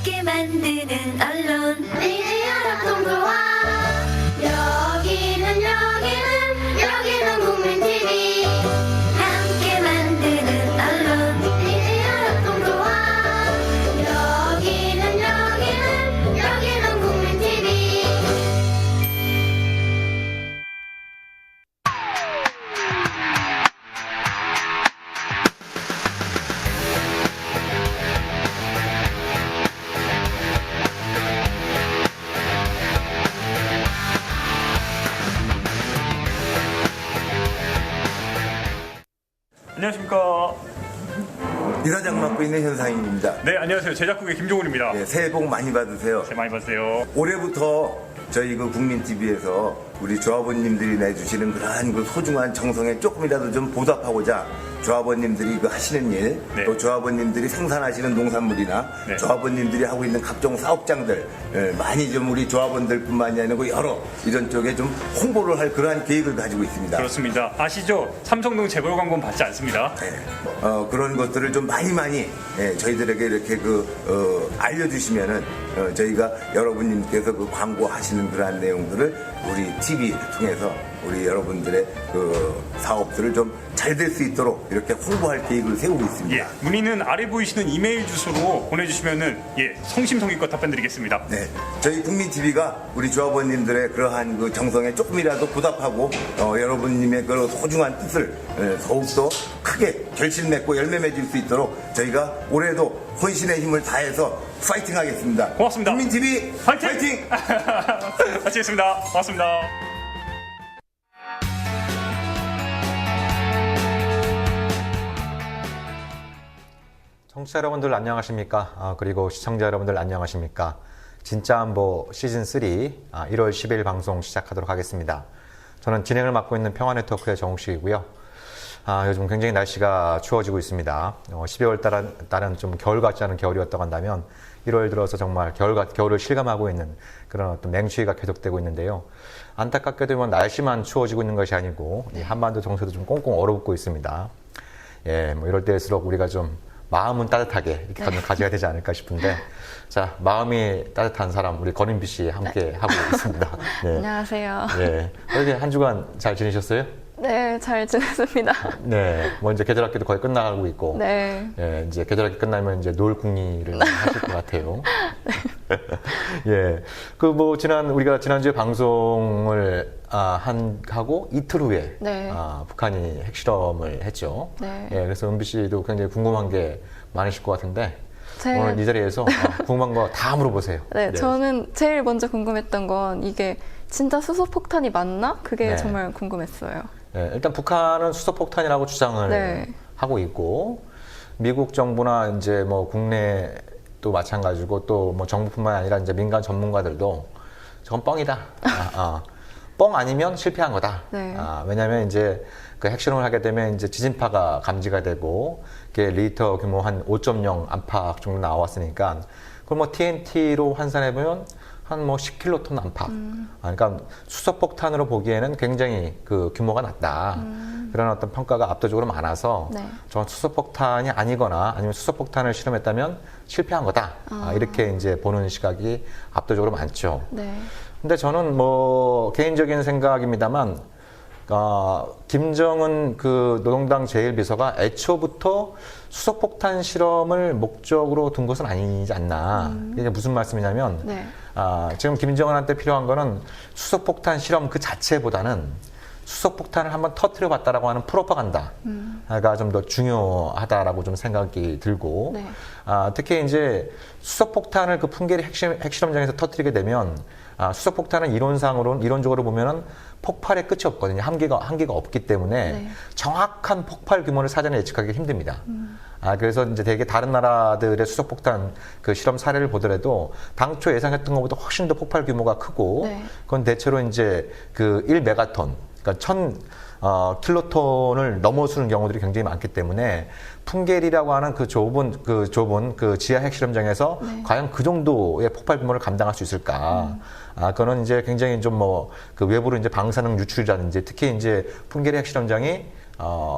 함께 만드는 언론 미디어 협동조합. 여기는 국민TV. 함께 만드는 언론 미디어 협동조합. 여기는 국민TV. 안녕하십니까. 이사장 맡고 있는 현상입니다. 네, 안녕하세요. 제작국의 김종훈입니다. 네, 새해 복 많이 받으세요. 새해 많이 받으세요. 올해부터 저희 그 국민TV에서 우리 조합원님들이 내주시는 그러한 그 소중한 정성에 조금이라도 좀 보답하고자 조합원님들이 그 하시는 일, 네. 또 조합원님들이 생산하시는 농산물이나 네. 조합원님들이 하고 있는 각종 사업장들 많이 좀 우리 조합원들뿐만이 아니고 여러 이런 쪽에 좀 홍보를 할 그러한 계획을 가지고 있습니다. 그렇습니다. 아시죠? 삼성동 재벌 광고는 받지 않습니다. 네. 그런 것들을 좀 많이 저희들에게 이렇게 알려주시면은 저희가 여러분님께서 그 광고하시는 그러한 내용들을 우리 TV 통해서 우리 여러분들의 그 사업들을 좀 잘 될 수 있도록 이렇게 홍보할 계획을 세우고 있습니다. 예, 문의는 아래 보이시는 이메일 주소로 보내주시면은 성심성의껏 답변드리겠습니다. 네, 저희 국민TV가 우리 조합원님들의 그러한 그 정성에 조금이라도 보답하고 여러분님의 그 소중한 뜻을 더욱더 크게 결실 맺고 열매 맺을 수 있도록 저희가 올해도 혼신의 힘을 다해서 파이팅 하겠습니다. 고맙습니다. 국민TV 파이팅! 파이팅! 같이 했습니다. 고맙습니다. 청취자 여러분들 안녕하십니까? 그리고 시청자 여러분들 안녕하십니까? 진짜 안보 시즌 3 1월 10일 방송 시작하도록 하겠습니다. 저는 진행을 맡고 있는 평화네트워크의 정욱식이고요. 요즘 굉장히 날씨가 추워지고 있습니다. 12월 달은 좀 겨울 같지 않은 겨울이었다고 한다면 1월 들어서 정말 겨울을 실감하고 있는 그런 어떤 맹추위가 계속되고 있는데요. 안타깝게도 날씨만 추워지고 있는 것이 아니고 이 한반도 정세도 좀 꽁꽁 얼어붙고 있습니다. 이럴 때일수록 우리가 좀 마음은 따뜻하게 이렇게 가져야 되지 않을까 싶은데, 자, 마음이 따뜻한 사람, 우리 권은비 씨 함께 하고 있습니다. 네. 안녕하세요. 네. 어떻게 한 주간 잘 지내셨어요? 네, 잘 지냈습니다. 네. 이제 계절학기도 거의 끝나가고 있고. 네. 예, 이제 계절학기 끝나면 이제 노을 궁리를 하실 것 같아요. 예. 우리가 지난주에 방송을 하고 이틀 후에 네. 북한이 핵실험을 했죠. 네. 예, 그래서 은비 씨도 굉장히 궁금한 게 많으실 것 같은데 오늘 이 자리에서 궁금한 거 다 물어보세요. 네, 저는 제일 먼저 궁금했던 건 이게 진짜 수소폭탄이 맞나? 그게 네. 정말 궁금했어요. 예, 일단 북한은 수소폭탄이라고 주장을 네. 하고 있고, 미국 정부나 이제 국내도 마찬가지고 또 정부뿐만 아니라 이제 민간 전문가들도 저건 뻥이다. 뻥 아니면 실패한 거다. 네. 왜냐하면 이제 그 핵실험을 하게 되면 이제 지진파가 감지가 되고, 그게 리히터 규모 한 5.0 안팎 정도 나왔으니까, 그걸 TNT로 환산해 보면 한 10킬로톤 안팎. 그러니까 수소폭탄으로 보기에는 굉장히 그 규모가 낮다. 그런 어떤 평가가 압도적으로 많아서 네. 저건 수소폭탄이 아니거나 아니면 수소폭탄을 실험했다면 실패한 거다. 이렇게 이제 보는 시각이 압도적으로 많죠. 네. 근데 저는 개인적인 생각입니다만, 김정은 그 노동당 제1비서가 애초부터 수소폭탄 실험을 목적으로 둔 것은 아니지 않나. 이게 무슨 말씀이냐면, 네. 지금 김정은한테 필요한 거는 수소폭탄 실험 그 자체보다는 수소폭탄을 한번 터뜨려 봤다라고 하는 프로파간다가 좀 더 중요하다라고 좀 생각이 들고, 네. 특히 이제 수소폭탄을 그 풍계리 핵실험장에서 터뜨리게 되면, 수소폭탄은 이론적으로 보면은 폭발의 끝이 없거든요. 한계가 없기 때문에 네. 정확한 폭발 규모를 사전에 예측하기 힘듭니다. 그래서 이제 대개 다른 나라들의 수소폭탄 그 실험 사례를 보더라도 당초 예상했던 것보다 훨씬 더 폭발 규모가 크고, 네. 그건 대체로 이제 그 1메가톤, 그러니까 1000킬로톤을 넘어서는 경우들이 굉장히 많기 때문에 풍계리라고 하는 그 좁은 그 지하 핵실험장에서 네. 과연 그 정도의 폭발 규모를 감당할 수 있을까? 그거는 이제 굉장히 좀 그 외부로 이제 방사능 유출이라든지 특히 이제 풍계리 핵실험장이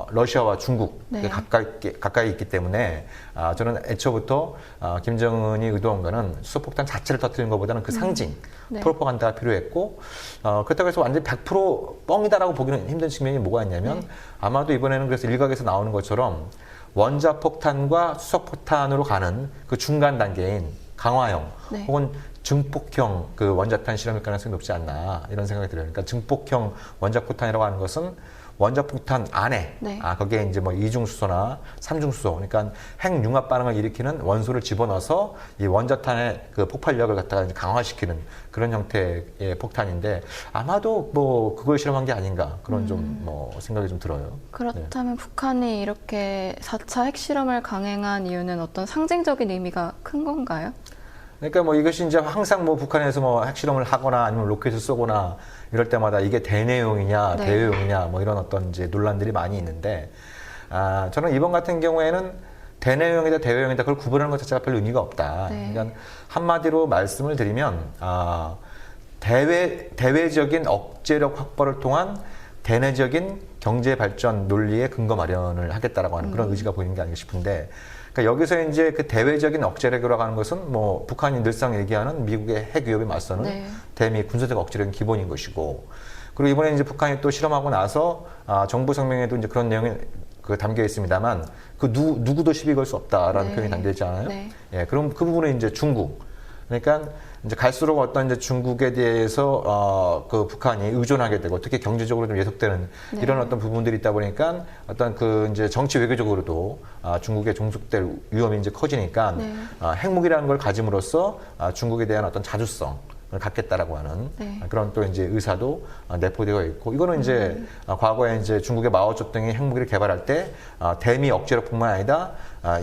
러시아와 중국 네. 가까이 있기 때문에 저는 애초부터 김정은이 의도한 거는 수소폭탄 자체를 터뜨리는 것보다는 그 상징, 네. 프로파간다가 필요했고 그렇다고 해서 완전히 100% 뻥이다라고 보기는 힘든 측면이 뭐가 있냐면 네. 아마도 이번에는 그래서 일각에서 나오는 것처럼 원자폭탄과 수소폭탄으로 가는 그 중간 단계인 강화형 네. 혹은 증폭형 그 원자탄 실험일 가능성이 높지 않나 이런 생각이 들어요. 그러니까 증폭형 원자폭탄이라고 하는 것은 원자폭탄 안에 네. 거기에 이제 뭐 이중수소나 삼중수소 그러니까 핵융합 반응을 일으키는 원소를 집어넣어서 이 원자탄의 그 폭발력을 갖다가 이제 강화시키는 그런 형태의 폭탄인데 아마도 뭐 그걸 실험한 게 아닌가 그런 좀 뭐 생각이 좀 들어요. 그렇다면 북한이 이렇게 4차 핵실험을 강행한 이유는 어떤 상징적인 의미가 큰 건가요? 그러니까 뭐 이것이 이제 항상 뭐 북한에서 뭐 핵실험을 하거나 아니면 로켓을 쏘거나 이럴 때마다 이게 대내용이냐 네. 대외용이냐 뭐 이런 어떤 이제 논란들이 많이 있는데 저는 이번 같은 경우에는 대내용이다 대외용이다 그걸 구분하는 것 자체가 별 의미가 없다. 네. 그러니까 한마디로 말씀을 드리면 대외적인 억제력 확보를 통한 대내적인 경제 발전 논리의 근거 마련을 하겠다라고 하는 그런 의지가 보이는 게 아닌가 싶은데 그러니까 여기서 이제 그 대외적인 억제력이라고 하는 것은 뭐 북한이 늘상 얘기하는 미국의 핵 위협에 맞서는 네. 대미 군사적 억제력은 기본인 것이고 그리고 이번에 이제 북한이 또 실험하고 나서 정부 성명에도 이제 그런 내용이 담겨 있습니다만 그 누구도 시비 걸 수 없다라는 네. 표현이 담겨 있지 않아요? 네. 예, 그럼 그 부분은 이제 중국. 그러니까 이제 갈수록 어떤 이제 중국에 대해서 그 북한이 의존하게 되고 특히 경제적으로 좀 예속되는 네. 이런 어떤 부분들이 있다 보니까 어떤 그 이제 정치 외교적으로도 중국에 종속될 위험이 이제 커지니까 네. 핵무기라는 걸 가짐으로써 중국에 대한 어떤 자주성을 갖겠다라고 하는 네. 그런 또 이제 의사도 내포되어 있고 이거는 이제 과거에 이제 중국의 마오쩌둥이 핵무기를 개발할 때 대미 억제력뿐만 아니라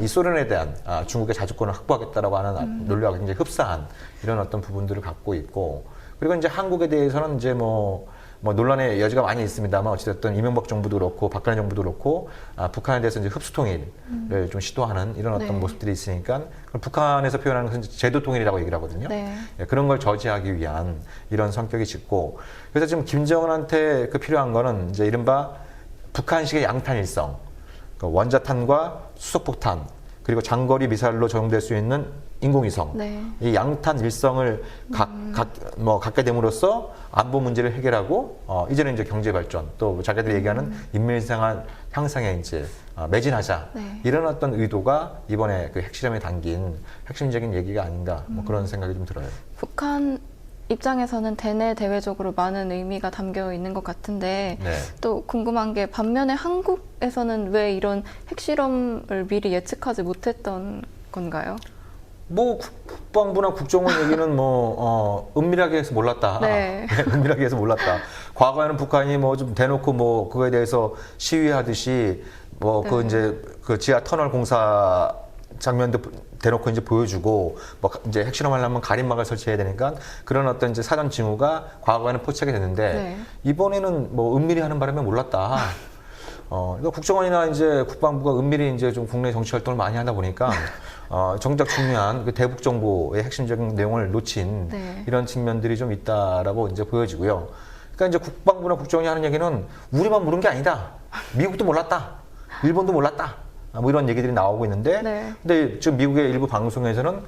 이 소련에 대한 중국의 자주권을 확보하겠다라고 하는 논리와 굉장히 흡사한 이런 어떤 부분들을 갖고 있고 그리고 이제 한국에 대해서는 이제 뭐 논란의 여지가 많이 있습니다만 어찌됐든 이명박 정부도 그렇고 박근혜 정부도 그렇고 북한에 대해서 이제 흡수 통일을 좀 시도하는 이런 어떤 네. 모습들이 있으니까 북한에서 표현하는 것은 제도 통일이라고 얘기를 하거든요. 네. 예, 그런 걸 저지하기 위한 이런 성격이 짙고 그래서 지금 김정은한테 그 필요한 거는 이제 이른바 북한식의 양탄 일성 그 원자탄과 수소폭탄 그리고 장거리 미사일로 적용될 수 있는 인공위성 네. 이 양탄 일성을 갖게 됨으로써 안보 문제를 해결하고 이제는 이제 경제 발전 또 자기들이 얘기하는 인민생활 향상에 이제 매진하자 네. 이런 어떤 의도가 이번에 그 핵실험에 담긴 핵심적인 얘기가 아닌가 뭐 그런 생각이 좀 들어요. 북한 입장에서는 대내 대외적으로 많은 의미가 담겨 있는 것 같은데 네. 또 궁금한 게 반면에 한국에서는 왜 이런 핵실험을 미리 예측하지 못했던 건가요? 뭐 국방부나 국정원 얘기는 뭐 은밀하게 해서 몰랐다. 네. 은밀하게 해서 몰랐다. 과거에는 북한이 뭐 좀 대놓고 뭐 그거에 대해서 시위하듯이 뭐 그 네. 이제 그 지하 터널 공사 장면도 대놓고 이제 보여주고 뭐 이제 핵실험하려면 가림막을 설치해야 되니까 그런 어떤 이제 사전 징후가 과거에는 포착이 됐는데 네. 이번에는 뭐 은밀히 하는 바람에 몰랐다. 그러니까 국정원이나 이제 국방부가 은밀히 이제 좀 국내 정치 활동을 많이 하다 보니까 정작 중요한 그 대북 정보의 핵심적인 내용을 놓친 네. 이런 측면들이 좀 있다라고 이제 보여지고요. 그러니까 이제 국방부나 국정원이 하는 얘기는 우리만 모른 게 아니다. 미국도 몰랐다. 일본도 몰랐다. 뭐 이런 얘기들이 나오고 있는데, 네. 근데 지금 미국의 일부 방송에서는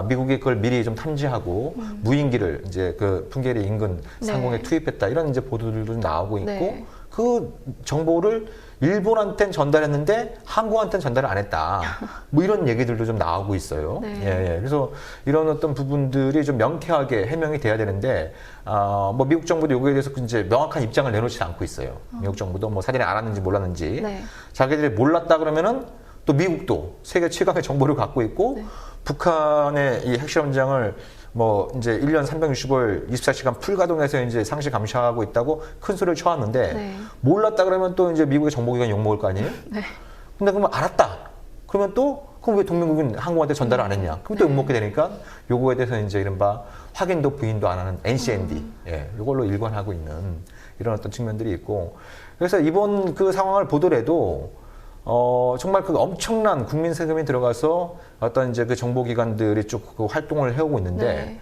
미국이 그걸 미리 좀 탐지하고 무인기를 이제 그 풍계리 인근 상공에 네. 투입했다 이런 이제 보도들도 좀 나오고 있고, 네. 그 정보를 일본한테는 전달했는데 한국한테는 전달을 안 했다. 뭐 이런 얘기들도 좀 나오고 있어요. 네. 예, 예. 그래서 이런 어떤 부분들이 좀 명쾌하게 해명이 돼야 되는데, 뭐 미국 정부도 여기에 대해서 이제 명확한 입장을 내놓지 않고 있어요. 미국 정부도 뭐 사전에 알았는지 몰랐는지. 네. 자기들이 몰랐다 그러면은 또 미국도 세계 최강의 정보를 갖고 있고, 네. 북한의 이 핵실험장을 뭐 이제 1년 365일 24시간 풀가동해서 이제 상시 감시하고 있다고 큰 소리를 쳐왔는데 네. 몰랐다 그러면 또 이제 미국의 정보기관이 욕먹을 거 아니에요? 네. 근데 그러면 알았다. 그러면 또 그럼 왜 동맹국은 한국한테 전달을 안 했냐? 그럼 또 욕먹게 되니까 요거에 대해서 이제 이른바 확인도 부인도 안 하는 NCND 예, 요걸로 일관하고 있는 이런 어떤 측면들이 있고 그래서 이번 그 상황을 보더라도 정말 그 엄청난 국민 세금이 들어가서 어떤 이제 그 정보기관들이 쭉 그 활동을 해오고 있는데, 네.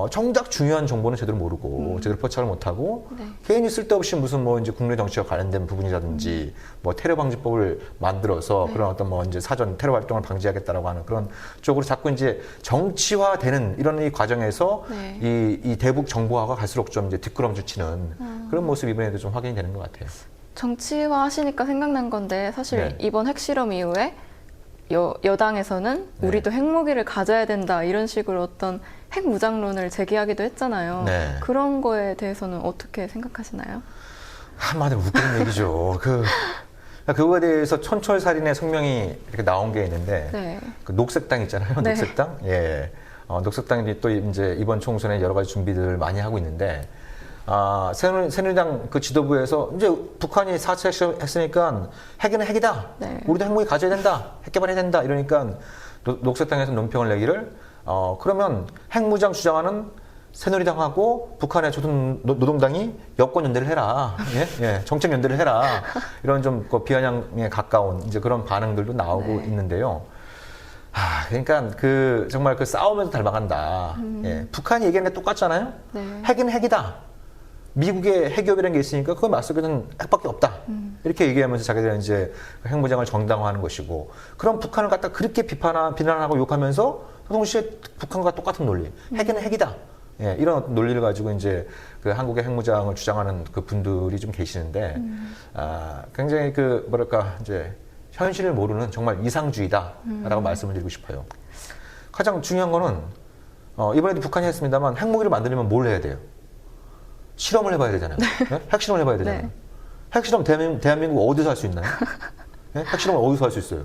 정작 중요한 정보는 제대로 모르고 제대로 포착을 못하고 네. 괜히 쓸데없이 무슨 뭐 이제 국내 정치와 관련된 부분이라든지 뭐 테러 방지법을 만들어서 네. 그런 어떤 뭐 이제 사전 테러 활동을 방지하겠다라고 하는 그런 쪽으로 자꾸 이제 정치화되는 이런 이 과정에서 네. 이 대북 정보화가 갈수록 좀 이제 뒷걸음질 치는 그런 모습 이번에도 좀 확인이 되는 것 같아요. 정치화 하시니까 생각난 건데 사실 네. 이번 핵실험 이후에 여당에서는 네. 우리도 핵무기를 가져야 된다 이런 식으로 어떤 핵무장론을 제기하기도 했잖아요. 네. 그런 거에 대해서는 어떻게 생각하시나요? 한마디로 웃기는 얘기죠. 그거에 대해서 촌철살인의 성명이 이렇게 나온 게 있는데 네. 그 녹색당 있잖아요. 네. 녹색당. 예. 녹색당이 또 이제 이번 총선에 여러 가지 준비들을 많이 하고 있는데 새누리당 그 지도부에서 이제 북한이 4차 핵실험 했으니까 핵은 핵이다. 네. 우리도 핵무기 가져야 된다. 핵 개발해야 된다. 이러니까 녹색당에서 논평을 내기를 그러면 핵무장 주장하는 새누리당하고 북한의 조선 노동당이 여권 연대를 해라. 예? 예. 정책 연대를 해라. 이런 좀 그 비아냥에 가까운 이제 그런 반응들도 나오고 네. 있는데요. 그러니까 정말 그 싸우면서 닮아간다. 예. 북한이 얘기하는 게 똑같잖아요. 네. 핵은 핵이다. 미국의 핵협이라는 게 있으니까 그거 맞서기는 핵밖에 없다. 이렇게 얘기하면서 자기들은 이제 핵무장을 정당화하는 것이고, 그럼 북한을 갖다 그렇게 비난하고 욕하면서 동시에 북한과 똑같은 논리, 핵은 핵이다. 예, 이런 논리를 가지고 이제 그 한국의 핵무장을 주장하는 그 분들이 좀 계시는데, 굉장히 이제 현실을 모르는 정말 이상주의다라고 말씀을 드리고 싶어요. 가장 중요한 거는 이번에도 북한이 했습니다만 핵무기를 만들려면 뭘 해야 돼요? 실험을 해봐야 되잖아요. 네? 핵실험을 해봐야 되잖아요. 네. 핵실험 대한민국 어디서 할 수 있나요? 네? 핵실험을 어디서 할 수 있어요?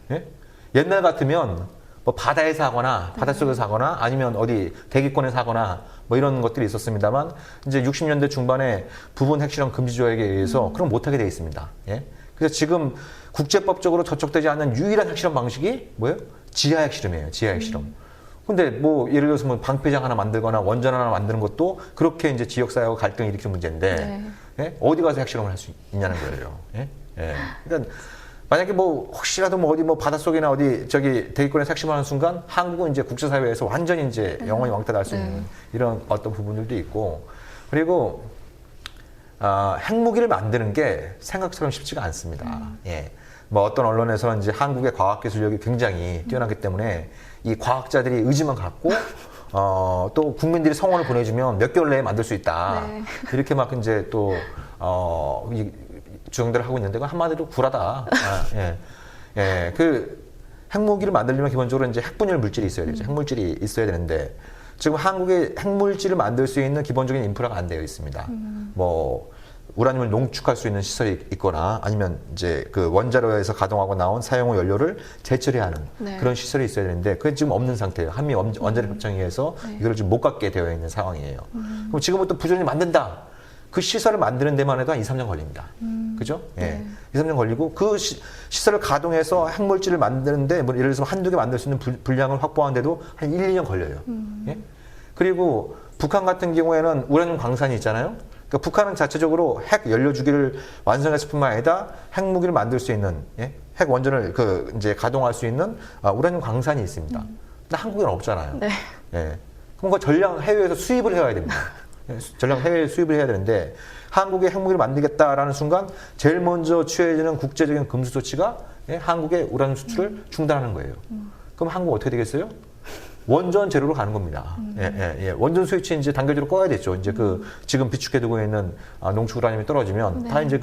네? 옛날 같으면 뭐 바다에서 하거나 바닷속에서 하거나 아니면 어디 대기권에서 하거나 뭐 이런 것들이 있었습니다만 이제 60년대 중반에 부분 핵실험 금지 조약에 의해서 그럼 못하게 돼 있습니다. 예? 그래서 지금 국제법적으로 저촉되지 않는 유일한 핵실험 방식이 뭐예요? 지하 핵실험이에요. 지하 핵실험. 근데 뭐 예를 들어서 뭐 방패장 하나 만들거나 원전 하나 만드는 것도 그렇게 이제 지역사회하고 갈등을 일으키는 문제인데 네. 예? 어디 가서 핵실험을 할 수 있냐는 거예요. 예? 예. 그러니까 만약에 뭐 혹시라도 뭐 어디 뭐 바닷속이나 어디 저기 대기권에서 핵실험하는 순간 한국은 이제 국제사회에서 완전히 이제 영원히 왕따 날 수 있는 이런 어떤 부분들도 있고, 그리고 핵무기를 만드는 게 생각처럼 쉽지가 않습니다. 예. 뭐 어떤 언론에서는 이제 한국의 과학기술력이 굉장히 뛰어나기 때문에 이 과학자들이 의지만 갖고 또 국민들이 성원을 보내주면 몇 개월 내에 만들 수 있다. 네. 이렇게 막 이제 또 주장들을 하고 있는데 그건 한마디로 구라다. 예. 예. 그 핵무기를 만들려면 기본적으로 이제 핵분열 물질이 있어야 되죠. 핵물질이 있어야 되는데 지금 한국의 핵물질을 만들 수 있는 기본적인 인프라가 안 되어 있습니다. 뭐 우라늄을 농축할 수 있는 시설이 있거나 아니면 이제 그 원자로에서 가동하고 나온 사용후 연료를 재처리하는 네. 그런 시설이 있어야 되는데 그게 지금 없는 상태예요. 한미 원자력 협정에서 이걸 지금 못 갖게 되어 있는 상황이에요. 그럼 지금부터 부지런히 만든다. 그 시설을 만드는 데만 해도 한 2, 3년 걸립니다. 그죠? 예. 2, 3년 걸리고 그 시설을 가동해서 핵물질을 만드는데 뭐 예를 들어서 한두 개 만들 수 있는 분량을 확보하는데도 한 1, 2년 걸려요. 예? 그리고 북한 같은 경우에는 우라늄 광산이 있잖아요. 그러니까 북한은 자체적으로 핵 연료 주기를 완성했을 뿐만 아니라 핵무기를 만들 수 있는 핵 원전을 이제 가동할 수 있는 우라늄 광산이 있습니다. 근데 한국에는 없잖아요. 네. 예. 그럼 그 전량 해외에서 수입을 해야 됩니다. 전량 해외 수입을 해야 되는데 한국의 핵무기를 만들겠다라는 순간 제일 먼저 취해지는 국제적인 금수 조치가 한국의 우라늄 수출을 중단하는 거예요. 그럼 한국 어떻게 되겠어요? 원전 재료로 가는 겁니다. 예. 원전 스위치 이제 단계적으로 꺼야 되죠. 이제 지금 비축해두고 있는 농축 우라늄이 떨어지면 다 이제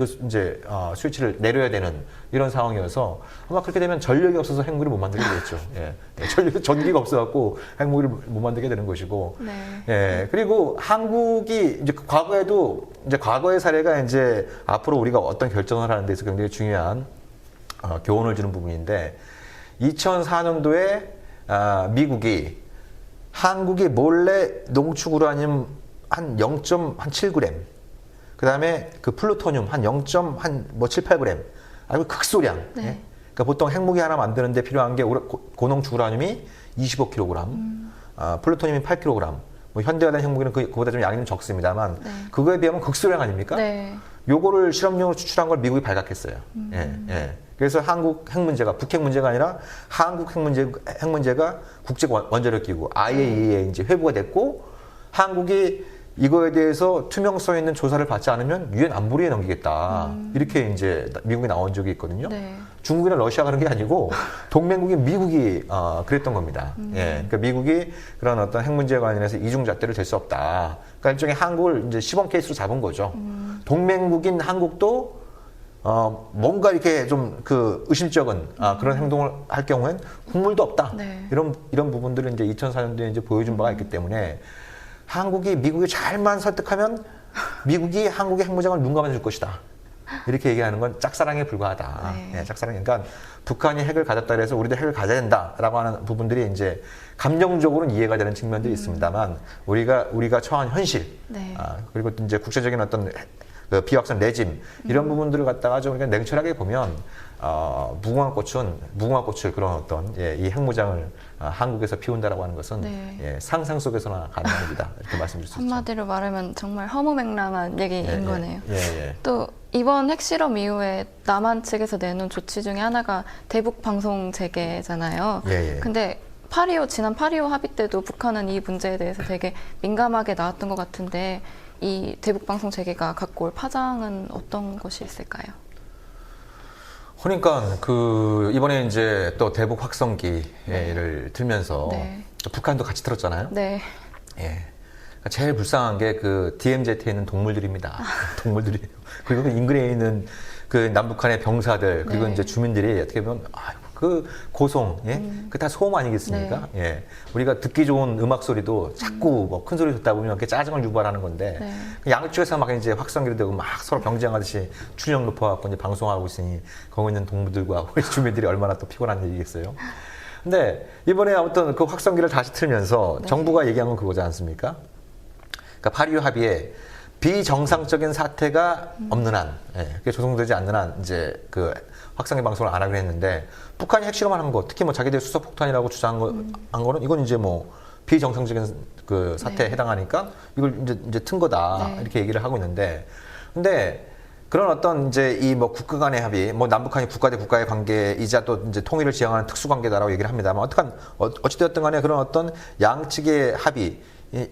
스위치를 내려야 되는 이런 상황이어서 아마 그렇게 되면 전력이 없어서 핵무기를 못 만들게 되겠죠. 예. 전기가 없어갖고 핵무기를 못 만들게 되는 것이고. 네. 예. 그리고 한국이 이제 과거에도 이제 과거의 사례가 이제 앞으로 우리가 어떤 결정을 하는 데서 굉장히 중요한 교훈을 주는 부분인데 2004년도에 미국이 한국이 몰래 농축 우라늄 한 0.7g, 그 다음에 그 플루토늄 한 0.7-8g, 아니고 극소량. 네. 예? 그러니까 보통 핵무기 하나 만드는데 필요한 게 고농축 우라늄이 25kg, 플루토늄이 8kg. 뭐 현대화된 핵무기는 그보다 좀 양이 좀 적습니다만 그거에 비하면 극소량 아닙니까? 네. 요거를 실험용으로 추출한 걸 미국이 발각했어요. 예. 그래서 한국 핵 문제가 북핵 문제가 아니라 한국 핵 문제가 국제 원자력 기구 IAEA에 이제 회부가 됐고 한국이 이거에 대해서 투명성 있는 조사를 받지 않으면 유엔 안보리에 넘기겠다. 이렇게 이제 미국이 나온 적이 있거든요. 네. 중국이나 러시아가 그런 게 아니고 동맹국인 미국이 그랬던 겁니다. 예, 그러니까 미국이 그런 어떤 핵 문제에 관련해서 이중잣대를 될 수 없다. 그러니까 일종의 한국을 이제 시범 케이스로 잡은 거죠. 동맹국인 한국도 뭔가 이렇게 좀 그 의심적인 그런 행동을 할 경우엔 국물도 없다. 네. 이런 부분들을 이제 2004년도에 이제 보여준 바가 있기 때문에 한국이 미국을 잘만 설득하면 미국이 한국의 핵무장을 눈 감아줄 것이다. 이렇게 얘기하는 건 짝사랑에 불과하다. 네. 예, 짝사랑. 그러니까 북한이 핵을 가졌다 그래서 우리도 핵을 가져야 된다라고 하는 부분들이 이제 감정적으로는 이해가 되는 측면들이 있습니다만 우리가 처한 현실, 네. 그리고 이제 국제적인 어떤 그 비확산 레짐 이런 부분들을 갖다가 좀 그냥 냉철하게 보면 무궁화 꽃을 그런 어떤 이 핵무장을 한국에서 피운다라고 하는 것은 네. 상상 속에서나 가능합니다. 이렇게 말씀드릴 수 있죠. 한마디로 말하면 정말 허무맹랑한 얘기인 거네요. 예. 또 이번 핵실험 이후에 남한 측에서 내놓은 조치 중에 하나가 대북 방송 재개잖아요. 예. 근데 지난 8.25 합의 때도 북한은 이 문제에 대해서 되게 민감하게 나왔던 것 같은데 이 대북 방송 재개가 갖고 올 파장은 어떤 것이 있을까요? 그러니까 이번에 이제 또 대북 확성기를 들면서 네. 또 북한도 같이 들었잖아요. 네. 예. 그러니까 제일 불쌍한 게 그 DMZ에 있는 동물들입니다. 동물들이에요. 그리고 그 인근에 있는 그 남북한의 병사들 그리고 네. 이제 주민들이 어떻게 보면 그 고송, 그 다 소음 아니겠습니까? 네. 예. 우리가 듣기 좋은 음악 소리도 자꾸 뭐 큰 소리 듣다 보면 이렇게 짜증을 유발하는 건데 네. 양쪽에서 막 이제 확성기를 대고 막 서로 경쟁하듯이 출력 높아갖고 이제 방송하고 있으니 거기 있는 동물들과 우리 주민들이 얼마나 또 피곤한 일이겠어요. 근데 이번에 아무튼 그 확성기를 다시 틀면서 정부가 얘기한 건 그거지 않습니까? 그러니까 8.25 합의에 비정상적인 사태가 없는 한, 그게 조성되지 않는 한 이제 그 확성기 방송을 안 하기로 했는데 북한이 핵실험을 한 거, 특히 뭐 자기들 수소폭탄이라고 주장한 거는 이건 이제 뭐 비정상적인 그 사태에 해당하니까 이걸 이제 튼 거다 이렇게 얘기를 하고 있는데, 근데 그런 어떤 이제 이 뭐 국가 간의 합의, 뭐 남북한이 국가 대 국가의 관계이자 또 이제 통일을 지향하는 특수 관계다라고 얘기를 합니다만 어찌되었든 간에 그런 어떤 양측의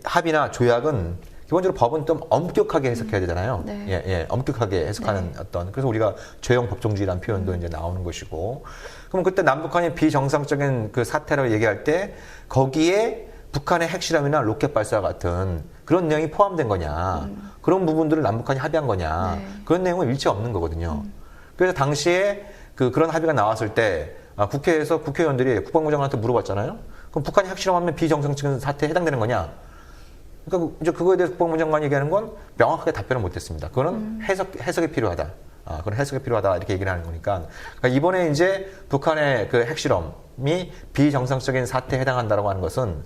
합의나 조약은 기본적으로 법은 좀 엄격하게 해석해야 되잖아요. 네. 엄격하게 해석하는 어떤, 그래서 우리가 죄형 법정주의라는 표현도 이제 나오는 것이고, 그럼 그때 남북한이 비정상적인 그 사태를 얘기할 때 거기에 북한의 핵실험이나 로켓 발사 같은 그런 내용이 포함된 거냐, 그런 부분들을 남북한이 합의한 거냐, 그런 내용은 일체 없는 거거든요. 그래서 당시에 그런 합의가 나왔을 때 국회에서 국회의원들이 국방부 장관한테 물어봤잖아요. 그럼 북한이 핵실험하면 비정상적인 사태에 해당되는 거냐? 그러니까 이제 그거에 대해서 국방부 장관이 얘기하는 건 명확하게 답변을 못했습니다. 그거는 해석이 필요하다. 그런 해석이 필요하다 이렇게 얘기를 하는 거니까. 그러니까 이번에 이제 북한의 그 핵실험이 비정상적인 사태에 해당한다라고 하는 것은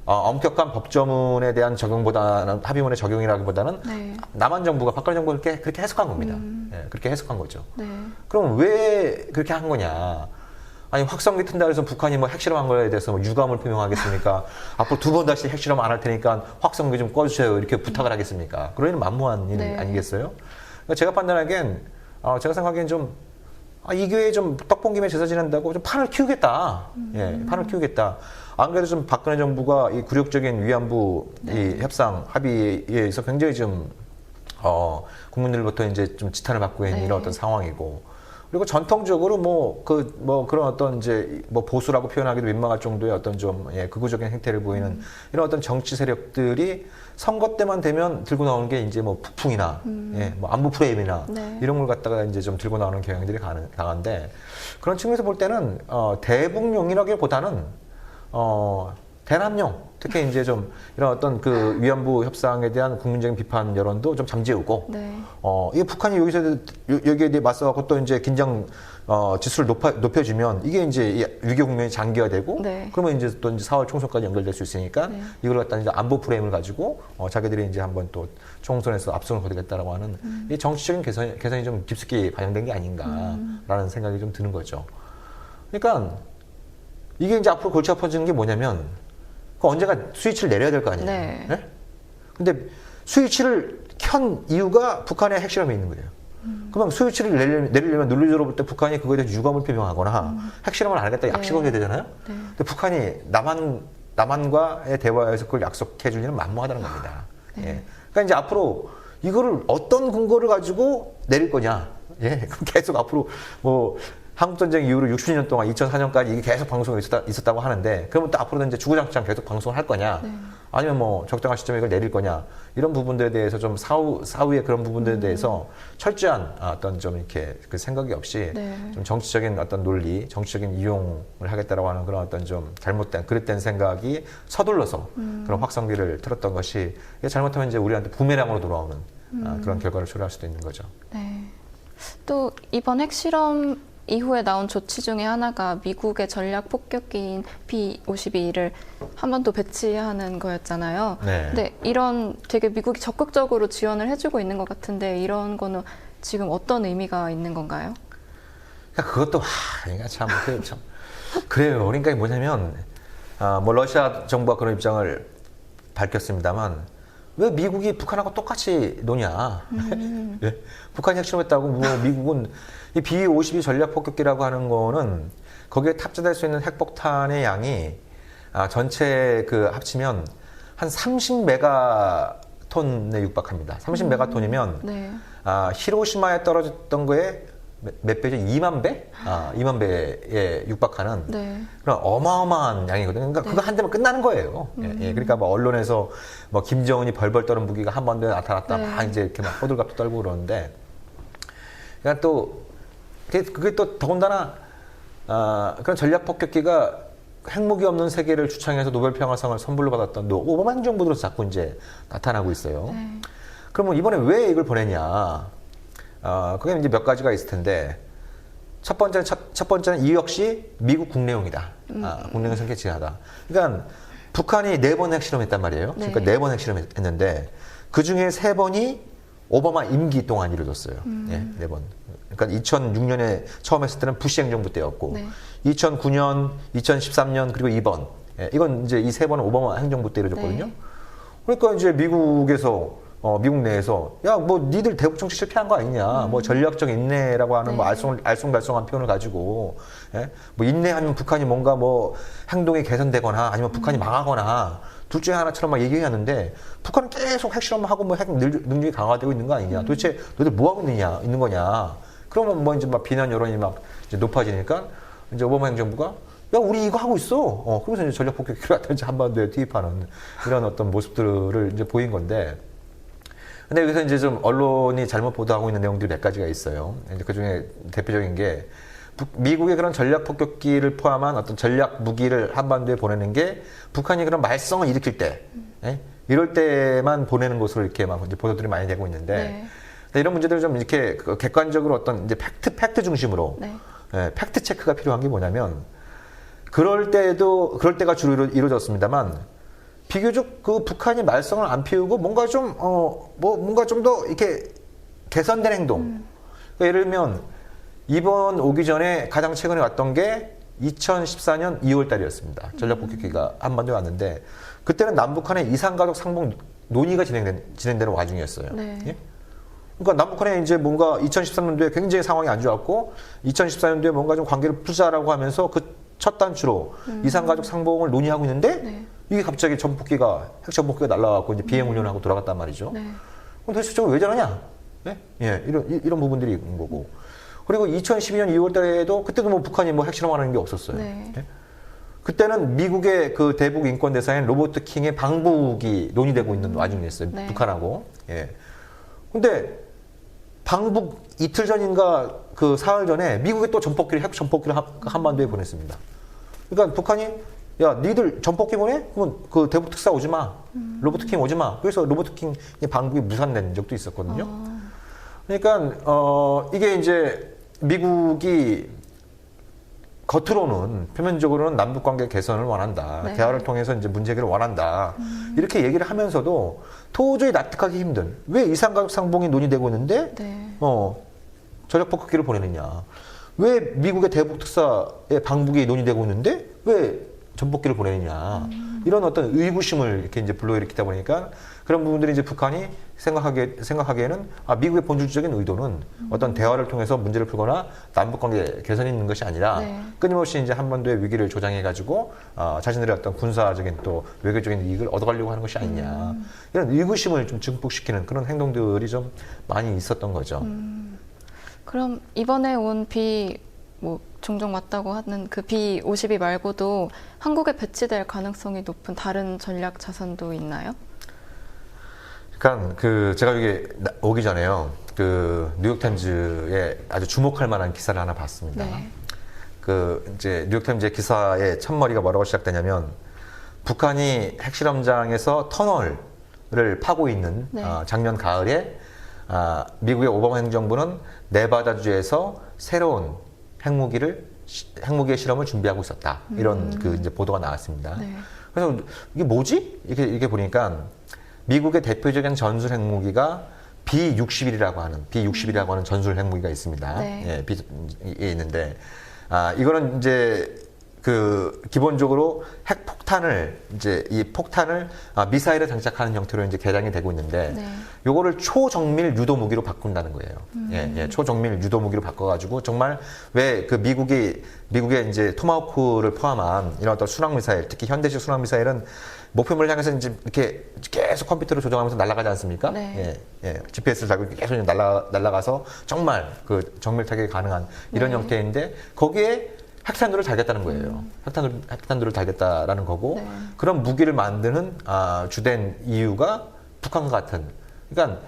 엄격한 법조문에 대한 적용보다는 합의문의 적용이라기보다는 남한 정부가 박근혜 정부가 그렇게 해석한 겁니다. 그렇게 해석한 거죠. 네. 그럼 왜 그렇게 한 거냐? 아니 확성기 튼다 해서 북한이 뭐 핵실험한 거에 대해서 뭐 유감을 표명하겠습니까? 앞으로 2번 다시 핵실험 안 할 테니까 확성기 좀 꺼주세요 이렇게 부탁을 하겠습니까? 그러기는 만무한 일 아니겠어요? 그러니까 제가 판단하기엔 제가 생각하기엔 좀 이 교회에 좀 떡봉김에 제사 지낸다고 좀 판을 키우겠다. 판을 키우겠다. 안 그래도 좀 박근혜 정부가 이 굴욕적인 위안부 이 협상 합의에 의해서 굉장히 좀 국민들로부터 이제 좀 지탄을 받고 있는 이런 어떤 상황이고. 그리고 전통적으로 그런 어떤 이제 뭐 보수라고 표현하기도 민망할 정도의 어떤 좀 극우적인 행태를 보이는 이런 어떤 정치 세력들이 선거 때만 되면 들고 나오는 게 이제 뭐 북풍이나 뭐 안보 프레임이나 이런 걸 갖다가 이제 좀 들고 나오는 경향들이 강한데, 그런 측면에서 볼 때는 대북용이라기보다는 대남용, 특히 이제 좀 이런 어떤 그 위안부 협상에 대한 국민적인 비판 여론도 좀 잠재우고, 이게 북한이 여기에 대해 맞서갖고 또 이제 긴장 지수를 높여주면 이게 이제 위기 국면이 장기화되고, 그러면 이제 또 이제 4월 총선까지 연결될 수 있으니까 이걸 갖다 이제 안보 프레임을 가지고 자기들이 이제 한번 또 총선에서 압승을 거두겠다라고 하는 이 정치적인 개선이 좀 깊숙이 반영된 게 아닌가라는 생각이 좀 드는 거죠. 그러니까 이게 이제 앞으로 골치 아파지는 게 뭐냐면, 언젠가 스위치를 내려야 될 거 아니에요. 네? 근데 스위치를 켠 이유가 북한의 핵실험에 있는 거예요. 그러면 스위치를 내리려면 눌리저로부터 북한이 그거에 대해서 유감을 표명하거나 핵실험을 안 하겠다 약식을 해야 되잖아요. 근데 북한이 남한 남한과의 대화에서 그걸 약속해 주기는 만무하다는 겁니다. 예. 그러니까 이제 앞으로 이거를 어떤 근거를 가지고 내릴 거냐. 예. 그럼 계속 앞으로 뭐 한국전쟁 이후로 60년 동안 2004년까지 이게 계속 방송이 있었다고 하는데, 그러면 또 앞으로는 이제 주구장창 계속 방송을 할 거냐, 아니면 뭐 적정한 시점에 이걸 내릴 거냐, 이런 부분들에 대해서 좀 사후의 그런 부분들에 대해서 철저한 어떤 좀 이렇게 그 생각이 없이 좀 정치적인 어떤 논리, 정치적인 이용을 하겠다라고 하는 그런 어떤 좀 잘못된, 그릇된 생각이 서둘러서 그런 확성기를 틀었던 것이, 이게 잘못하면 이제 우리한테 부메랑으로 돌아오는 그런 결과를 초래할 수도 있는 거죠. 네. 또 이번 핵실험 이후에 나온 조치 중에 하나가 미국의 전략 폭격기인 B-52를 한 번 더 배치하는 거였잖아요. 네. 근데 이런 되게 미국이 적극적으로 지원을 해주고 있는 것 같은데, 이런 거는 지금 어떤 의미가 있는 건가요? 그러니까 그것도 그러니까 참 그래요. 그러니까 뭐냐면 뭐 러시아 정부가 그런 입장을 밝혔습니다만, 왜 미국이 북한하고 똑같이 노냐? 예? 북한이 핵실험했다고 뭐 미국은 이 B-52 전략 폭격기라고 하는 거는 거기에 탑재될 수 있는 핵폭탄의 양이 전체 그 합치면 한 30메가톤에 육박합니다. 30메가톤이면 네. 히로시마에 떨어졌던 거에 몇 배죠? 2만 배? 2만 배에 육박하는 네. 그런 어마어마한 양이거든요. 그러니까 그거 한 대면 끝나는 거예요. 예, 그러니까 뭐 언론에서 뭐 김정은이 벌벌 떠는 무기가 한 번에 나타났다, 막 이제 이렇게 막 호들갑도 떨고 그러는데, 그러니까 또 그게 또 더군다나 그런 전략 폭격기가 핵무기 없는 세계를 주창해서 노벨 평화상을 선물로 받았던 오바마 행정부 들어서 자꾸 이제 나타나고 있어요. 그러면 이번에 왜 이걸 보냈냐? 그게 이제 몇 가지가 있을 텐데, 첫 번째는 이 역시 미국 국내용이다. 국내용 성격이 지하다. 그러니까 북한이 4번 핵실험했단 말이에요. 그러니까 4번 핵실험했는데 그 중에 3번이 오바마 임기 동안 이루어졌어요. 예, 4번. 그러니까 2006년에 처음 했을 때는 부시 행정부 때였고, 2009년, 2013년 그리고 이번. 예, 이건 이제 이 3번은 오바마 행정부 때 이루어졌거든요. 그러니까 이제 미국에서 미국 내에서 야, 뭐 니들 대북 정책 실패한 거 아니냐, 뭐 전략적 인내라고 하는 뭐 알쏭달쏭한 표현을 가지고, 예? 뭐 인내하면 북한이 뭔가 뭐 행동이 개선되거나 아니면 북한이 망하거나 둘 중에 하나처럼 막 얘기하는데, 북한은 계속 핵실험하고 뭐 핵 능력이 강화되고 있는 거 아니냐, 도대체 너희들 뭐 하고 있는 거냐. 그러면 뭐 이제 막 비난 여론이 막 이제 높아지니까 이제 오바마 행정부가 야, 우리 이거 하고 있어. 그러면서 이제 전략 폭격기를 갖다 이제 한반도에 투입하는 이런 어떤 모습들을 이제 보인 건데. 근데 여기서 이제 좀 언론이 잘못 보도하고 있는 내용들이 몇 가지가 있어요. 이제 그 중에 대표적인 게 미국의 그런 전략 폭격기를 포함한 어떤 전략 무기를 한반도에 보내는 게 북한이 그런 말썽을 일으킬 때, 예? 이럴 때만 보내는 것으로 이렇게 막 이제 보도들이 많이 되고 있는데, 이런 문제들을 좀 이렇게 객관적으로 어떤 이제 팩트 중심으로, 예, 팩트 체크가 필요한 게 뭐냐면, 그럴 때가 주로 이루어졌습니다만, 비교적 그 북한이 말썽을 안 피우고 뭔가 좀 뭔가 좀 더 이렇게 개선된 행동. 그러니까 예를 들면 이번 오기 전에 가장 최근에 왔던 게 2014년 2월 달이었습니다. 전략 폭격기가 한반도에 왔는데, 그때는 남북한의 이산가족 상봉 논의가 진행되는 와중이었어요. 예? 그러니까 남북한에 이제 뭔가 2013년도에 굉장히 상황이 안 좋았고, 2014년도에 뭔가 좀 관계를 풀자라고 하면서 그 첫 단추로 이산가족 상봉을 논의하고 있는데, 이게 갑자기 핵 전폭기가 날라와갖고 이제 비행 훈련하고 돌아갔단 말이죠. 그럼 도대체 저거 왜 저러냐? 네? 예, 이런 부분들이 있는 거고. 그리고 2012년 2월 달에도 그때도 뭐 북한이 뭐 핵실험하는 게 없었어요. 예? 그때는 미국의 그 대북 인권 대사인 로버트 킹의 방북이 논의되고 있는 와중이었어요. 북한하고. 예. 근데 방북 이틀 전인가 그 사흘 전에 미국이 또 핵 전폭기를 한반도에 보냈습니다. 그러니까 북한이 야, 니들 전폭기 보내? 그러면 그 대북 특사 오지 마. 로버트 킹 오지 마. 그래서 로버트 킹의 방북이 무산된 적도 있었거든요. 그러니까 이게 이제 미국이 겉으로는 표면적으로는 남북 관계 개선을 원한다. 대화를 통해서 이제 문제 해결을 원한다. 이렇게 얘기를 하면서도 도저히 납득하기 힘든, 왜 이산가족 상봉이 논의되고 있는데 전략 폭격기를 보내느냐. 왜 미국의 대북 특사의 방북이 논의되고 있는데 왜 전복기를 보내느냐 이런 어떤 의구심을 이렇게 이제 불러일으키다 보니까 그런 부분들이 이제 북한이 생각하기에는 미국의 본질적인 의도는 어떤 대화를 통해서 문제를 풀거나 남북 관계 개선이 있는 것이 아니라 네. 끊임없이 이제 한반도의 위기를 조장해 가지고 자신들의 어떤 군사적인 또 외교적인 이익을 얻어가려고 하는 것이 아니냐 이런 의구심을 좀 증폭시키는 그런 행동들이 좀 많이 있었던 거죠. 그럼 이번에 온 뭐 종종 왔다고 하는 그 B-52 말고도 한국에 배치될 가능성이 높은 다른 전략 자산도 있나요? 그러니까 그 제가 여기 오기 전에요. 그 뉴욕타임즈에 아주 주목할 만한 기사를 하나 봤습니다. 네. 그 이제 뉴욕타임즈의 기사의 첫머리가 뭐라고 시작되냐면 북한이 핵실험장에서 터널을 파고 있는 네. 작년 가을에 미국의 오바마 행정부는 네바다주에서 새로운 핵무기의 실험을 준비하고 있었다. 이런 그 이제 보도가 나왔습니다. 네. 그래서 이게 뭐지? 이렇게 보니까 미국의 대표적인 전술 핵무기가 B-61이라고 하는 전술 핵무기가 있습니다. 네. 예, 있는데 이거는 이제 그 기본적으로 핵폭탄을 이제 이 폭탄을 미사일에 장착하는 형태로 이제 개량이 되고 있는데 네. 요거를 초정밀 유도 무기로 바꾼다는 거예요. 예, 초정밀 유도 무기로 바꿔가지고 정말 왜 그 미국의 이제 토마호크를 포함한 이런 어떤 순항 미사일, 특히 현대식 순항 미사일은 목표물을 향해서 이제 이렇게 계속 컴퓨터로 조정하면서 날아가지 않습니까? 네. GPS를 달고 계속 날아가서 정말 그 정밀 타격이 가능한 이런 네. 형태인데 거기에 핵탄두를 달겠다는 거예요. 핵탄두를 달겠다라는 거고 네. 그런 무기를 만드는 주된 이유가 북한과 같은. 그러니까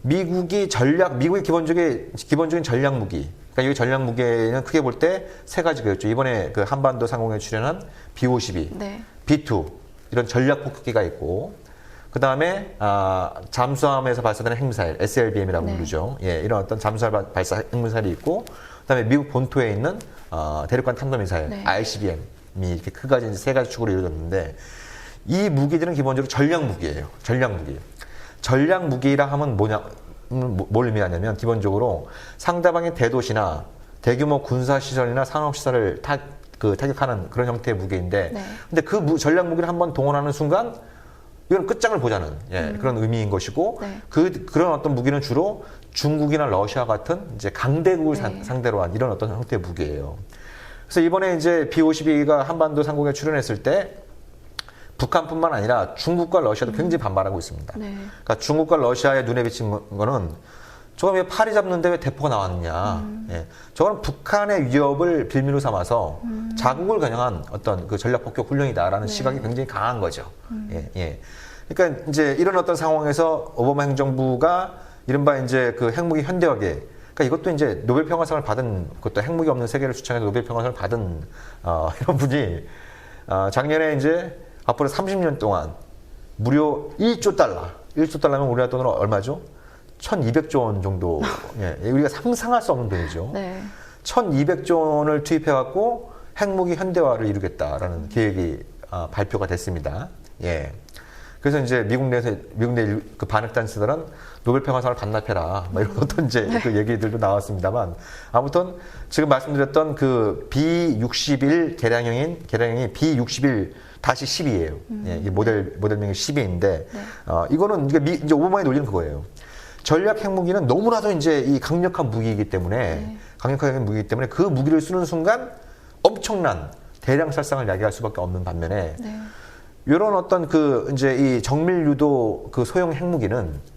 미국의 기본적인 전략 무기. 그러니까 이 전략 무기는 크게 볼 때 세 가지가 있죠. 이번에 그 한반도 상공에 출연한 B-52, 네. B-2 이런 전략 폭격기가 있고 그 다음에 잠수함에서 발사되는 핵미사일 SLBM이라고 네. 부르죠. 예, 이런 어떤 잠수함 발사 핵미사일이 있고 그다음에 미국 본토에 있는 대륙간 탄도미사일 네. ICBM이 이렇게 크가지 이제 세 가지 축으로 이루어졌는데 이 무기들은 기본적으로 전략 무기예요. 전략 무기. 전략 무기라 하면 뭘 의미하냐면 기본적으로 상대방의 대도시나 대규모 군사 시설이나 산업 시설을 타격하는 그런 형태의 무기인데, 네. 근데 그 전략 무기를 한번 동원하는 순간 이건 끝장을 보자는 그런 의미인 것이고, 네. 그런 어떤 무기는 주로 중국이나 러시아 같은 이제 강대국을 네. 상대로 한 이런 어떤 형태의 무기예요. 그래서 이번에 이제 B-52가 한반도 상공에 출현했을 때 북한뿐만 아니라 중국과 러시아도 굉장히 반발하고 있습니다. 네. 그러니까 중국과 러시아의 눈에 비친 거는 저건 왜 파리 잡는데 왜 대포가 나왔느냐. 예. 저건 북한의 위협을 빌미로 삼아서 자국을 겨냥한 어떤 그 전략 폭격 훈련이다라는 네. 시각이 굉장히 강한 거죠. 예, 예. 그러니까 이제 이런 어떤 상황에서 오바마 행정부가 이른바 이제 그 핵무기 현대화계, 그러니까 이것도 이제 노벨 평화상을 받은, 그것도 핵무기 없는 세계를 주창해서 노벨 평화상을 받은 이런 분이 작년에 이제 앞으로 30년 동안 무려 1조 달러, 1조 달러면 우리나라 돈으로 얼마죠? 1200조 원 정도, 예, 우리가 상상할 수 없는 돈이죠. 네. 1200조 원을 투입해갖고 핵무기 현대화를 이루겠다라는 계획이 발표가 됐습니다. 예. 그래서 이제 미국 내 그 반핵단체들은 노벨 평화상을 반납해라, 뭐 이런 어떤 이제 그 얘기들도 나왔습니다만, 아무튼 지금 말씀드렸던 그 B-61 개량형이 B-61-12예요. 예, 이 모델명이 12인데, 네. 이거는 이제 오바마의 논리는 그거예요. 전략 핵무기는 너무나도 이제 이 강력한 무기이기 때문에, 네. 강력한 무기이기 때문에 그 무기를 쓰는 순간 엄청난 대량 살상을 야기할 수밖에 없는 반면에, 네. 이런 어떤 그 이제 이 정밀 유도 그 소형 핵무기는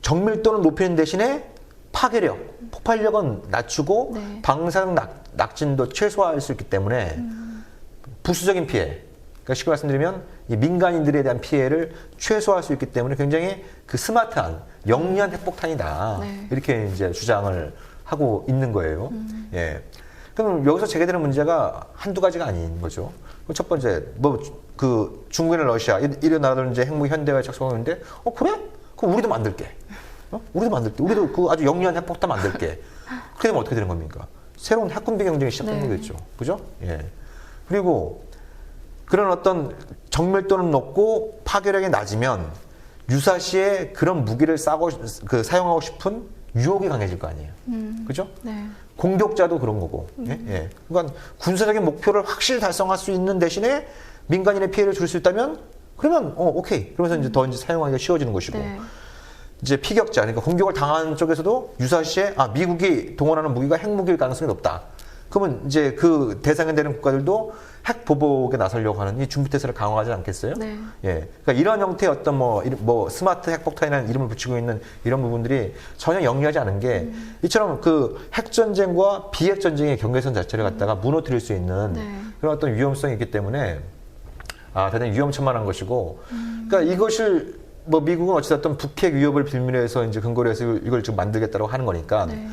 정밀도는 높이는 대신에 파괴력, 폭발력은 낮추고 네. 방사능 낙진도 최소화할 수 있기 때문에 부수적인 피해, 그러니까 쉽게 말씀드리면 이 민간인들에 대한 피해를 최소화할 수 있기 때문에 굉장히 그 스마트한 영리한 핵폭탄이다. 네. 이렇게 이제 주장을 하고 있는 거예요. 예. 그럼 여기서 제기되는 문제가 한두 가지가 아닌 거죠. 첫 번째, 뭐 그 중국이나 러시아 이런 나라들은 이제 핵무기 현대화에 착수하는데, 그래? 그럼 우리도 만들게. 우리도 만들게. 우리도 그 아주 영리한 핵폭탄 만들게. 그렇게 되면 어떻게 되는 겁니까? 새로운 핵군비 경쟁이 시작되는 네. 거겠죠. 그죠? 예. 그리고 그런 어떤 정밀도는 높고 파괴력이 낮으면 유사시에 그런 무기를 사용하고 싶은 유혹이 강해질 거 아니에요. 그죠? 네. 공격자도 그런 거고. 예? 예. 그러니까 군사적인 목표를 확실히 달성할 수 있는 대신에 민간인의 피해를 줄 수 있다면 그러면 오케이. 그러면서 이제 더 이제 사용하기가 쉬워지는 것이고. 네. 이제 피격자, 그러니까 공격을 당한 쪽에서도 유사시에 미국이 동원하는 무기가 핵무기일 가능성이 높다. 그러면 이제 그 대상이 되는 국가들도 핵 보복에 나서려고 하는 이 준비 태세를 강화하지 않겠어요? 네. 예. 그러니까 이런 형태의 어떤 뭐 스마트 핵폭탄이라는 이름을 붙이고 있는 이런 부분들이 전혀 영리하지 않은 게 이처럼 그 핵전쟁과 비핵전쟁의 경계선 자체를 갖다가 무너뜨릴 수 있는 네. 그런 어떤 위험성이 있기 때문에 대단히 위험천만한 것이고 그러니까 이것을 뭐 미국은 어찌됐든 북핵 위협을 빌미로 해서 이제 근거로 해서 이걸 지금 만들겠다고 하는 거니까 네.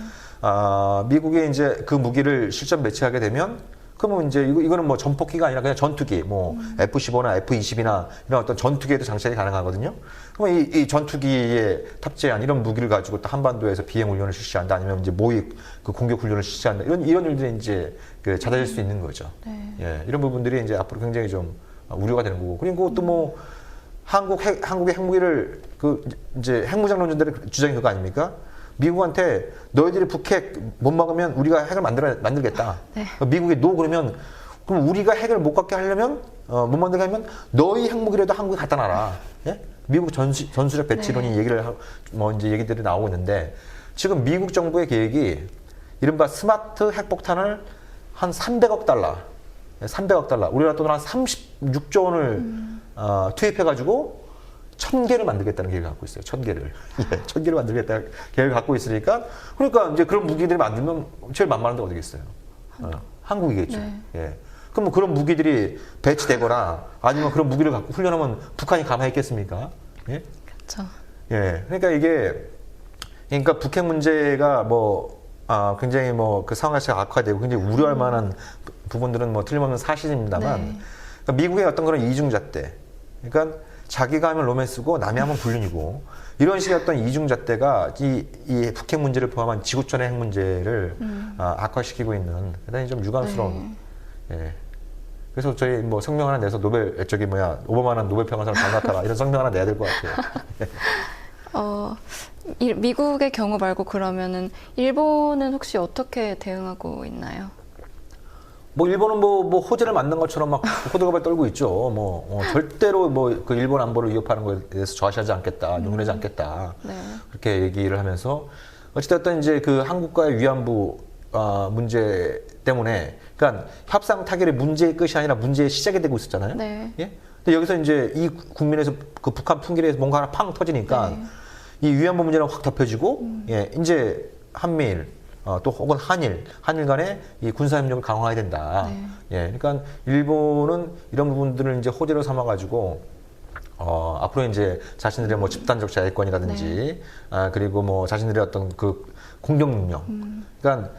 미국이 이제 그 무기를 실전 배치하게 되면 그러면 이제 이거는 뭐 전폭기가 아니라 그냥 전투기, 뭐 F-15나 F-20이나 이런 어떤 전투기에도 장착이 가능하거든요. 그러면 이 전투기에 탑재한 이런 무기를 가지고 또 한반도에서 비행 훈련을 실시한다, 아니면 이제 모의 그 공격 훈련을 실시한다, 이런 일들이 이제 그 잦아질 수 있는 거죠. 네. 예, 이런 부분들이 이제 앞으로 굉장히 좀 우려가 되는 거고, 그리고 또 뭐 한국의 핵무기를 그 이제 핵무장론자들의 주장이 그거 아닙니까? 미국한테 너희들이 북핵 못 막으면 우리가 핵을 만들겠다. 네. 미국이 노 그러면 그럼 우리가 핵을 못 갖게 하려면 못 만들게 하면 너희 핵무기라도 한국에 갖다 놔라. 예? 미국 전술적 배치론이 네. 얘기를 이제 얘기들이 나오고 있는데 지금 미국 정부의 계획이 이른바 스마트 핵폭탄을 한 300억 달러, 우리나라 돈으로 한 36조 원을 투입해가지고 1000개를 만들겠다는 계획을 갖고 있어요. 1000개를. 예, 1000개를 만들겠다는 계획을 갖고 있으니까, 그러니까 이제 그런 무기들을 만들면 제일 만만한 데 어디겠어요? 한국이겠죠. 네. 예. 그럼 뭐 그런 무기들이 배치되거나 아니면 그런 무기를 갖고 훈련하면 북한이 가만히 있겠습니까? 예? 그렇죠. 예. 그러니까 북핵 문제가 굉장히 그 상황 자체가 악화되고 굉장히 우려할 만한 부분들은 뭐 틀림없는 사실입니다만, 네. 그러니까 미국의 어떤 그런 이중잣대, 그러니까 자기가 하면 로맨스고 남이 하면 불륜이고 이런 식의 어떤 이중잣대가 이 북핵 문제를 포함한 지구촌의 핵 문제를 악화시키고 있는 대단히 좀 유감스러운. 예. 그래서 저희 뭐 성명 하나 내서 오바마는 노벨 평화상을 장악하라 이런 성명 하나 내야 될 것 같아요. 미국의 경우 말고 그러면은 일본은 혹시 어떻게 대응하고 있나요? 뭐 일본은 뭐 호재를 맞는 것처럼 막 호들갑을 떨고 있죠. 절대로 그 일본 안보를 위협하는 것에 대해서 저하시하지 않겠다, 용인하지 않겠다. 네. 그렇게 얘기를 하면서 어찌됐든 이제 그 한국과의 위안부 문제 때문에, 그러니까 협상 타결의 문제의 끝이 아니라 문제의 시작이 되고 있었잖아요. 네. 예? 근데 여기서 이제 이 국민에서 그 북한 풍기에서 뭔가 하나 팡 터지니까 네. 이 위안부 문제는 확 덮여지고, 예, 이제 한미일 또 혹은 한일 간에 이 군사협력을 강화해야 된다. 네. 예, 그러니까 일본은 이런 부분들을 이제 호재로 삼아가지고 앞으로 이제 자신들의 뭐 집단적 자위권이라든지, 그리고 뭐 자신들의 어떤 그 공격능력. 그러니까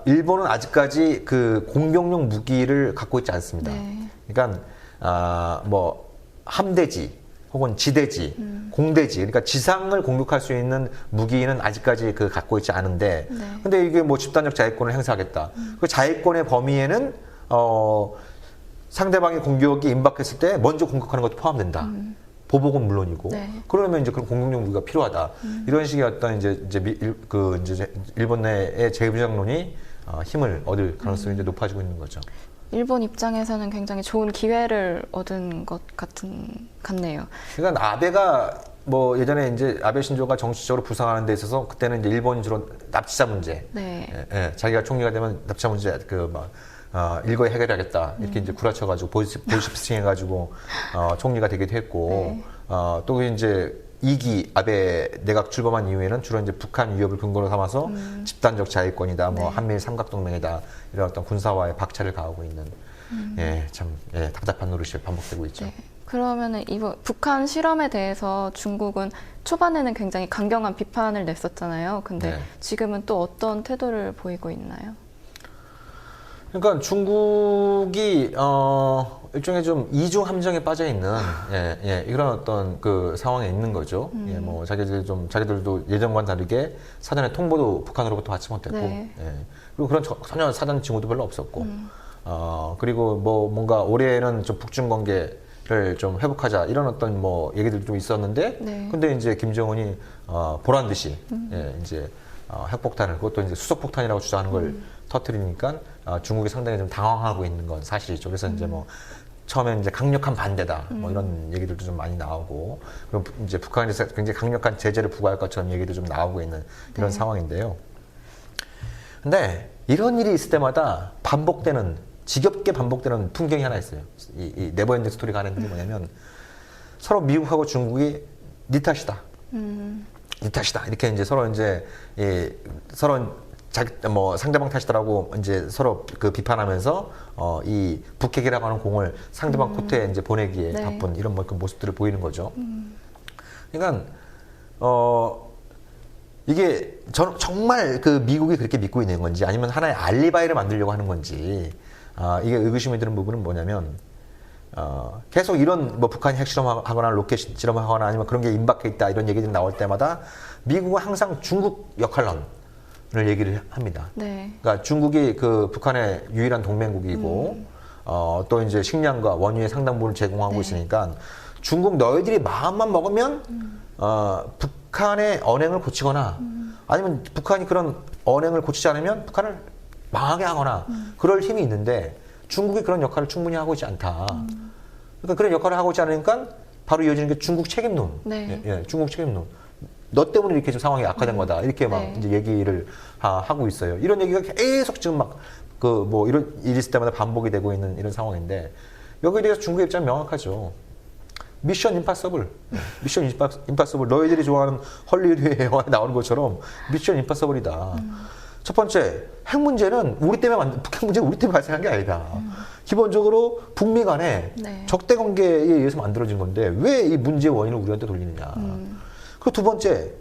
일본은 아직까지 그 공격용 무기를 갖고 있지 않습니다. 네. 그러니까 뭐 함대지 혹은 지대지, 공대지, 그러니까 지상을 공격할 수 있는 무기는 아직까지 갖고 있지 않은데, 네. 근데 이게 뭐 집단적 자위권을 행사하겠다. 그 자위권의 범위에는 상대방의 공격이 임박했을 때 먼저 공격하는 것도 포함된다. 보복은 물론이고. 네. 그러면 이제 그런 공격용 무기가 필요하다. 이런 식의 어떤 이제 일본 내의 재무장론이 힘을 얻을 가능성이 이제 높아지고 있는 거죠. 일본 입장에서는 굉장히 좋은 기회를 얻은 것 같네요. 그러니까 아베가 뭐 예전에 이제 아베 신조가 정치적으로 부상하는 데 있어서 그때는 이제 일본이 주로 납치자 문제, 네. 예, 자기가 총리가 되면 납치자 문제 일거에 해결하겠다 이렇게 이제 구라쳐가지고 보이스피싱 해가지고 총리가 되기도 했고, 네. 또 이제 2기 아베 내각 출범한 이후에는 주로 이제 북한 위협을 근거로 삼아서 집단적 자위권이다, 뭐 네. 한미일 삼각동맹이다 이런 어떤 군사와의 박차를 가하고 있는, 참 답답한 노릇이 반복되고 있죠. 네. 그러면은 이번 북한 실험에 대해서 중국은 초반에는 굉장히 강경한 비판을 냈었잖아요. 근데 네. 지금은 또 어떤 태도를 보이고 있나요? 그러니까 중국이 일종의 좀 이중 함정에 빠져 있는 이런 어떤 그 상황에 있는 거죠. 예, 뭐 자기들도 예전과는 다르게 사전에 통보도 북한으로부터 받지 못했고, 네. 예, 그리고 그런 전혀 사전 징후도 별로 없었고, 그리고 뭐 뭔가 올해는 좀 북중 관계를 좀 회복하자 이런 어떤 뭐 얘기들도 좀 있었는데, 네. 근데 이제 김정은이 보란 듯이 이제 핵폭탄을 그것도 이제 수소폭탄이라고 주장하는 걸 터뜨리니까 중국이 상당히 좀 당황하고 있는 건 사실이죠. 그래서 이제 뭐 처음에 이제 강력한 반대다 뭐 이런 얘기들도 좀 많이 나오고 그럼 이제 북한에 대해서 굉장히 강력한 제재를 부과할 것처럼 얘기도 좀 나오고 있는 이런 상황인데요. 근데 이런 일이 있을 때마다 지겹게 반복되는 풍경이 하나 있어요. 이 네버엔딩 스토리가 하는 게 뭐냐면 서로 미국하고 중국이 네 탓이다. 네 탓이다. 이렇게 이제 서로 이제 서로 상대방 탓이다라고 이제 서로 그 비판하면서 이 북핵이라고 하는 공을 상대방 코트에 이제 보내기에 네. 바쁜 이런 그 모습들을 보이는 거죠. 그러니까 이게 정말 그 미국이 그렇게 믿고 있는 건지 아니면 하나의 알리바이를 만들려고 하는 건지 이게 의구심이 드는 부분은 뭐냐면 계속 이런 뭐 북한이 핵실험하거나 로켓 실험하거나 아니면 그런 게 임박해 있다 이런 얘기들이 나올 때마다 미국은 항상 중국 역할론을 얘기를 합니다. 네. 그러니까 중국이 그 북한의 유일한 동맹국이고 또 이제 식량과 원유의 상당 부분을 제공하고 네. 있으니까 중국 너희들이 마음만 먹으면 북한의 언행을 고치거나 아니면 북한이 그런 언행을 고치지 않으면 북한을 망하게 하거나 그럴 힘이 있는데 중국이 그런 역할을 충분히 하고 있지 않다. 그러니까 그런 역할을 하고 있지 않으니까 바로 이어지는 게 중국 책임론. 네. 예, 중국 책임론. 너 때문에 이렇게 지금 상황이 악화된 거다. 이렇게 막 네. 이제 얘기를 하고 있어요. 이런 얘기가 계속 지금 막 그 뭐 이런 일이 있을 때마다 반복이 되고 있는 이런 상황인데 여기에 대해서 중국의 입장은 명확하죠. 미션 임파서블. 미션 임파서블. 너희들이 좋아하는 헐리우드 영화에 나오는 것처럼 미션 임파서블이다. 첫 번째, 핵 문제는 북핵 문제는 우리 때문에 발생한 게 아니다. 기본적으로 북미 간에 네. 적대 관계에 의해서 만들어진 건데 왜 이 문제의 원인을 우리한테 돌리느냐. 그리고 두 번째,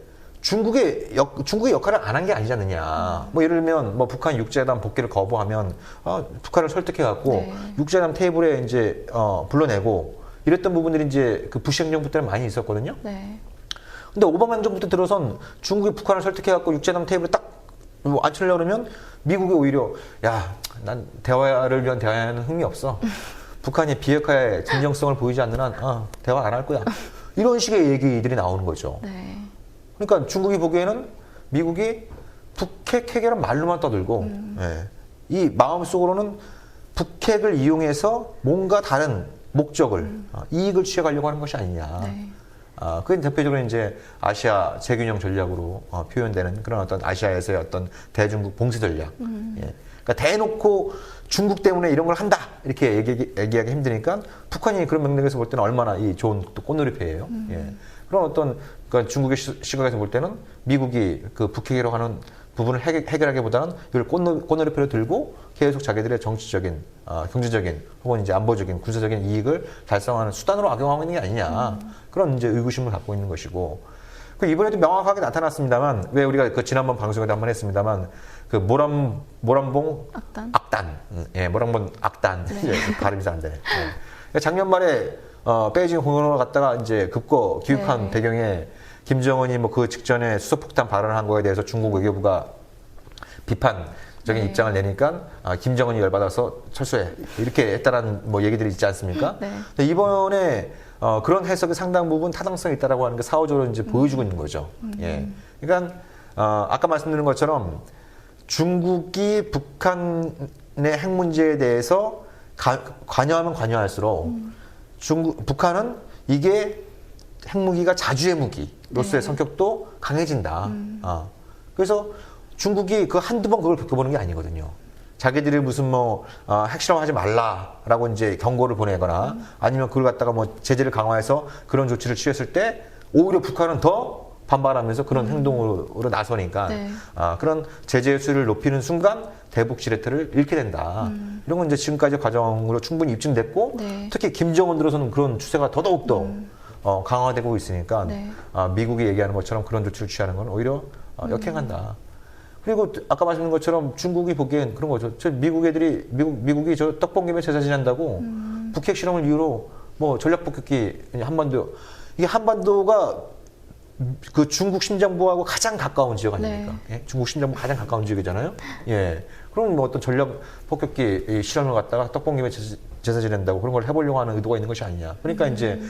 중국의 역할을 안 한 게 아니지 않느냐. 뭐 예를 들면 뭐 북한 육제회담 복귀를 거부하면 북한을 설득해갖고 네. 육제회담 테이블에 이제 불러내고 이랬던 부분들이 이제 그 부시 행정부 때는 많이 있었거든요. 네. 근데 오바마 행정부 때 들어선 중국이 북한을 설득해갖고 육제회담 테이블에 딱 앉히려고 그러면 미국이 오히려 난 대화를 위한 대화에는 흥미 없어. 북한이 비핵화의 진정성을 보이지 않는 한 대화 안 할 거야. 이런 식의 얘기들이 나오는 거죠. 네. 그러니까 중국이 보기에는 미국이 북핵 해결은 말로만 떠들고 이 마음속으로는 북핵을 이용해서 뭔가 다른 목적을 이익을 취해가려고 하는 것이 아니냐. 네. 그게 대표적으로 이제 아시아 재균형 전략으로 표현되는 그런 어떤 아시아에서의 어떤 대중국 봉쇄 전략. 예. 그러니까 대놓고 중국 때문에 이런 걸 한다 이렇게 얘기하기 힘드니까 북한이 그런 맥락에서 볼 때는 얼마나 이 좋은 또 꽃놀이패예요. 예. 그런 어떤 그러니까 중국의 시각에서 볼 때는 미국이 그 북핵이라고 하는 부분을 해결하기보다는 이걸 꽃놀이패로 들고 계속 자기들의 정치적인, 경제적인 혹은 이제 안보적인, 군사적인 이익을 달성하는 수단으로 악용하고 있는 게 아니냐. 그런 이제 의구심을 갖고 있는 것이고. 그 이번에도 명확하게 나타났습니다만, 왜 우리가 그 지난번 방송에도 한번 했습니다만, 그 모란봉 악단. 예, 모란봉 악단. 예, 발음이 잘 안 되네. 예. 작년 말에 베이징 공연을 갔다가 이제 급거 귀국한 네. 배경에 김정은이 뭐 그 직전에 수소폭탄 발언을 한 거에 대해서 중국 외교부가 비판적인 입장을 내니까 김정은이 열받아서 철수해 이렇게 했다라는 뭐 얘기들이 있지 않습니까? 네. 근데 이번에 그런 해석이 상당 부분 타당성이 있다라고 하는 게 사후적으로 이제 보여주고 있는 거죠. 예. 그러니까 아까 말씀드린 것처럼 중국이 북한의 핵 문제에 대해서 관여하면 관여할수록 북한은 이게 핵무기가 자주의 무기로서의 성격도 강해진다. 그래서 중국이 그 한두 번 그걸 겪어보는 게 아니거든요. 자기들이 무슨 핵실험하지 말라라고 이제 경고를 보내거나 아니면 그걸 갖다가 뭐 제재를 강화해서 그런 조치를 취했을 때 오히려 북한은 더 반발하면서 그런 행동으로 나서니까 네. 그런 제재의 수를 높이는 순간 대북 지뢰틀을 잃게 된다. 이런 건 이제 지금까지 과정으로 충분히 입증됐고 네. 특히 김정은 들어서는 그런 추세가 더더욱더 강화되고 있으니까 네. 미국이 얘기하는 것처럼 그런 조치를 취하는 건 오히려 역행한다. 그리고 아까 말씀드린 것처럼 중국이 보기엔 그런 거죠. 미국이 저 떡볶이면 제사 지낸다고 북핵 실험을 이유로 뭐 전략 폭격기 이게 한반도가 그 중국 심장부하고 가장 가까운 지역 아닙니까? 네. 예? 중국 심장부 가장 가까운 지역이잖아요. 예. 그럼 뭐 어떤 전략 폭격기 실험을 갖다가 떡볶이면 제사 지낸다고 그런 걸 해보려고 하는 의도가 있는 것이 아니냐. 그러니까 이제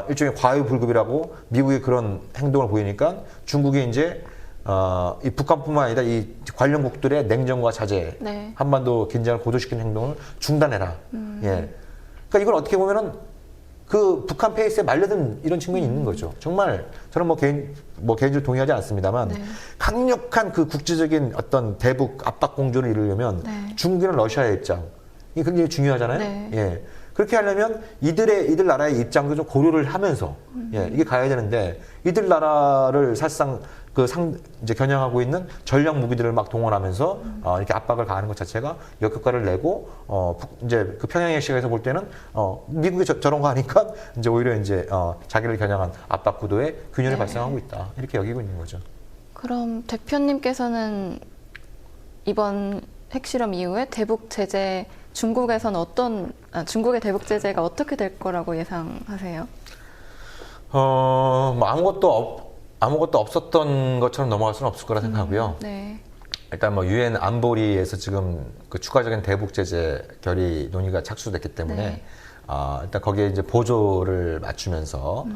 일종의 과유불급이라고 미국이 그런 행동을 보이니까 중국이 이제 이 북한뿐만 아니라 이 관련국들의 냉정과 자제, 네. 한반도 긴장을 고조시키는 행동을 중단해라. 예. 그러니까 이걸 어떻게 보면은 그 북한 페이스에 말려든 이런 측면이 있는 거죠. 정말 저는 개인적으로 동의하지 않습니다만 네. 강력한 그 국제적인 어떤 대북 압박 공조를 이루려면 네. 중국이나 러시아의 입장 이게 굉장히 중요하잖아요. 네. 예. 그렇게 하려면 이들 나라의 입장도 좀 고려를 하면서 예, 이게 가야 되는데 이들 나라를 사실상 이제 겨냥하고 있는 전략 무기들을 막 동원하면서 이렇게 압박을 가하는 것 자체가 역효과를 내고 이제 그 평양의 시각에서 볼 때는 미국이 저런 거 하니까 이제 오히려 이제 자기를 겨냥한 압박 구도에 균열이 네. 발생하고 있다 이렇게 여기고 있는 거죠. 그럼 대표님께서는 이번 핵실험 이후에 대북 제재 중국에서는 중국의 대북 제재가 어떻게 될 거라고 예상하세요? 뭐 아무것도 없었던 것처럼 넘어갈 수는 없을 거라 생각하고요. 네. 일단 뭐 유엔 안보리에서 지금 그 추가적인 대북 제재 결의 논의가 착수됐기 때문에 네. 일단 거기에 이제 보조를 맞추면서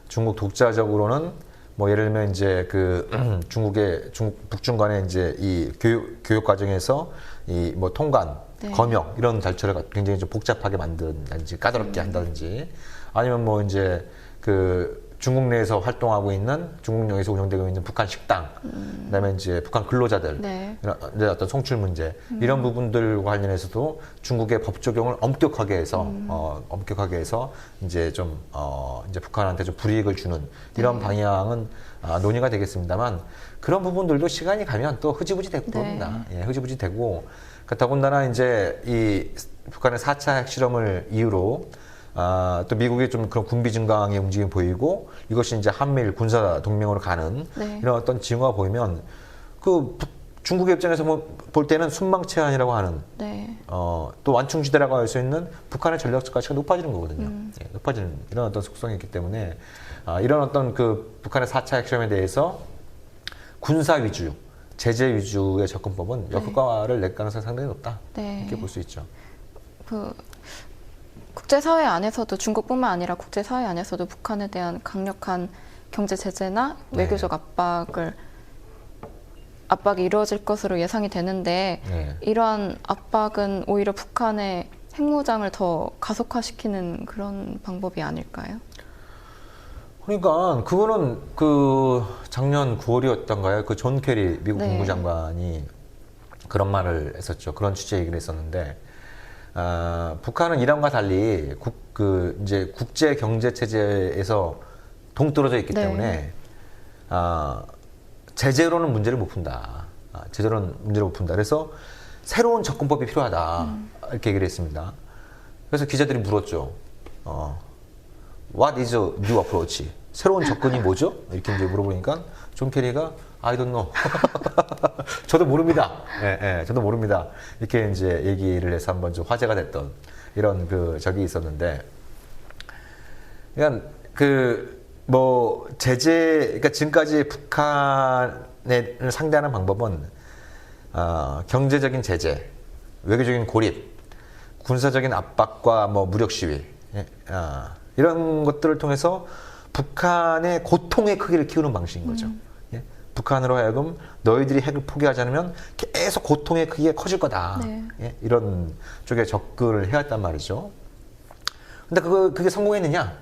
중국 독자적으로는 뭐 예를 들면 이제 그 북중 간의 이제 이 교육 과정에서 이 뭐 통관, 네. 검역 이런 절차를 굉장히 좀 복잡하게 만든다든지 까다롭게 한다든지 아니면 뭐 이제 그 중국 내에서 활동하고 있는 중국 내에서 운영되고 있는 북한 식당, 그다음에 이제 북한 근로자들, 네. 이제 어떤 송출 문제 이런 부분들과 관련해서도 중국의 법 적용을 엄격하게 해서 이제 좀 이제 북한한테 좀 불이익을 주는 이런 방향은 논의가 되겠습니다만 그런 부분들도 시간이 가면 또 흐지부지 될 겁니다. 예, 흐지부지 되고 더군다나 이제 이 북한의 4차 핵실험을 이유로 또 미국의 좀 그런 군비 증강의 움직임이 보이고 이것이 이제 한미일 군사 동맹으로 가는 네. 이런 어떤 징후가 보이면 중국의 입장에서 볼 때는 순망체한이라고 하는 네. 또 완충지대라고 할 수 있는 북한의 전략적 가치가 높아지는 거거든요. 예, 높아지는 이런 어떤 속성이 있기 때문에 이런 어떤 그 북한의 4차 핵실험에 대해서 군사 위주, 제재 위주의 접근법은 역효과를 낼 가능성이 상당히 높다. 네. 이렇게 볼 수 있죠. 국제사회 안에서도 중국뿐만 아니라 국제사회 안에서도 북한에 대한 강력한 경제 제재나 외교적 압박이 이루어질 것으로 예상이 되는데 네. 이러한 압박은 오히려 북한의 핵무장을 더 가속화시키는 그런 방법이 아닐까요? 그러니까 그거는 그 작년 9월이었던가요? 그 존 캐리 미국 네. 국무장관이 그런 말을 했었죠. 그런 취지의 얘기를 했었는데 북한은 이란과 달리 이제 국제 경제 체제에서 동떨어져 있기 네. 때문에 제재로는 문제를 못 푼다. 그래서 새로운 접근법이 필요하다. 이렇게 얘기를 했습니다. 그래서 기자들이 물었죠. What is a new approach? 새로운 접근이 뭐죠? 이렇게 이제 물어보니까 존 캐리가 I don't know. 저도 모릅니다. 예, 저도 모릅니다. 이렇게 이제 얘기를 해서 한번 좀 화제가 됐던 이런 적이 있었는데, 그러니까 그러니까 지금까지 북한을 상대하는 방법은 경제적인 제재, 외교적인 고립, 군사적인 압박과 무력 시위, 이런 것들을 통해서 북한의 고통의 크기를 키우는 방식인 거죠. 예? 북한으로 하여금 너희들이 핵을 포기하지 않으면 계속 고통의 크기가 커질 거다. 네. 예? 이런 쪽에 접근을 해왔단 말이죠. 근데 그게 성공했느냐?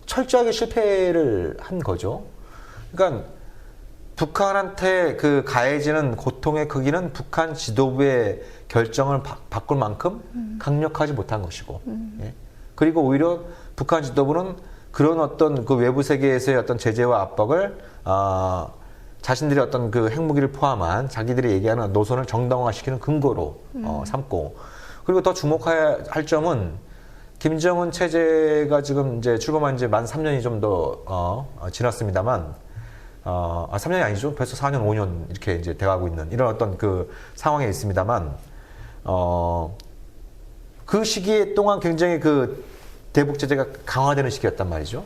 철저하게 실패를 한 거죠. 그러니까 북한한테 가해지는 고통의 크기는 북한 지도부의 결정을 바꿀 만큼 강력하지 못한 것이고, 예. 그리고 오히려 북한 지도부는 그런 어떤 외부 세계에서의 어떤 제재와 압박을 자신들의 어떤 핵무기를 포함한 자기들이 얘기하는 노선을 정당화시키는 근거로 삼고, 그리고 더 주목해야 할 점은 김정은 체제가 지금 이제 출범한 지 만 3년이 좀 더 지났습니다만, 3년이 아니죠. 벌써 4년, 5년 이렇게 이제 돼가고 있는 이런 어떤 상황에 있습니다만, 그 시기에 동안 굉장히 대북 제재가 강화되는 시기였단 말이죠.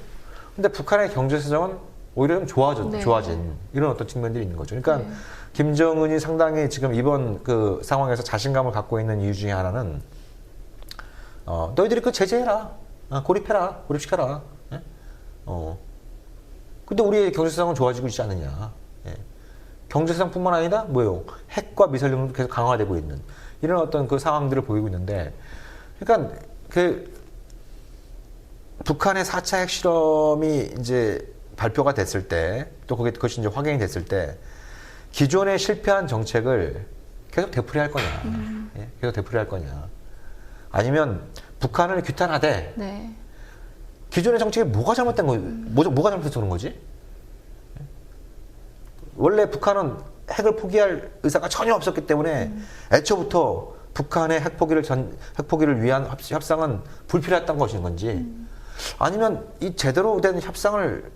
근데 북한의 경제 사정은 오히려 좀 좋아진 이런 어떤 측면들이 있는 거죠. 그러니까 김정은이 상당히 지금 이번 상황에서 자신감을 갖고 있는 이유 중에 하나는 너희들이 제재해라, 고립시켜라. 예? 근데 우리의 경제세상은 좋아지고 있지 않느냐. 예. 경제세상뿐만 아니라 뭐요? 핵과 미사일 능력도 계속 강화되고 있는 이런 어떤 그 상황들을 보이고 있는데, 그러니까 그 북한의 4차 핵실험이 이제 발표가 됐을 때, 또 그것이 이제 확인이 됐을 때, 기존에 실패한 정책을 계속 되풀이할 거냐, 예? 계속 되풀이할 거냐, 아니면 북한을 규탄하되 네. 기존의 정책이 뭐가 잘못된 거, 뭐가 잘못해서 그런 거지? 원래 북한은 핵을 포기할 의사가 전혀 없었기 때문에 애초부터 북한의 핵포기를 위한 협상은 불필요했던 것인 건지, 아니면 이 제대로 된 협상을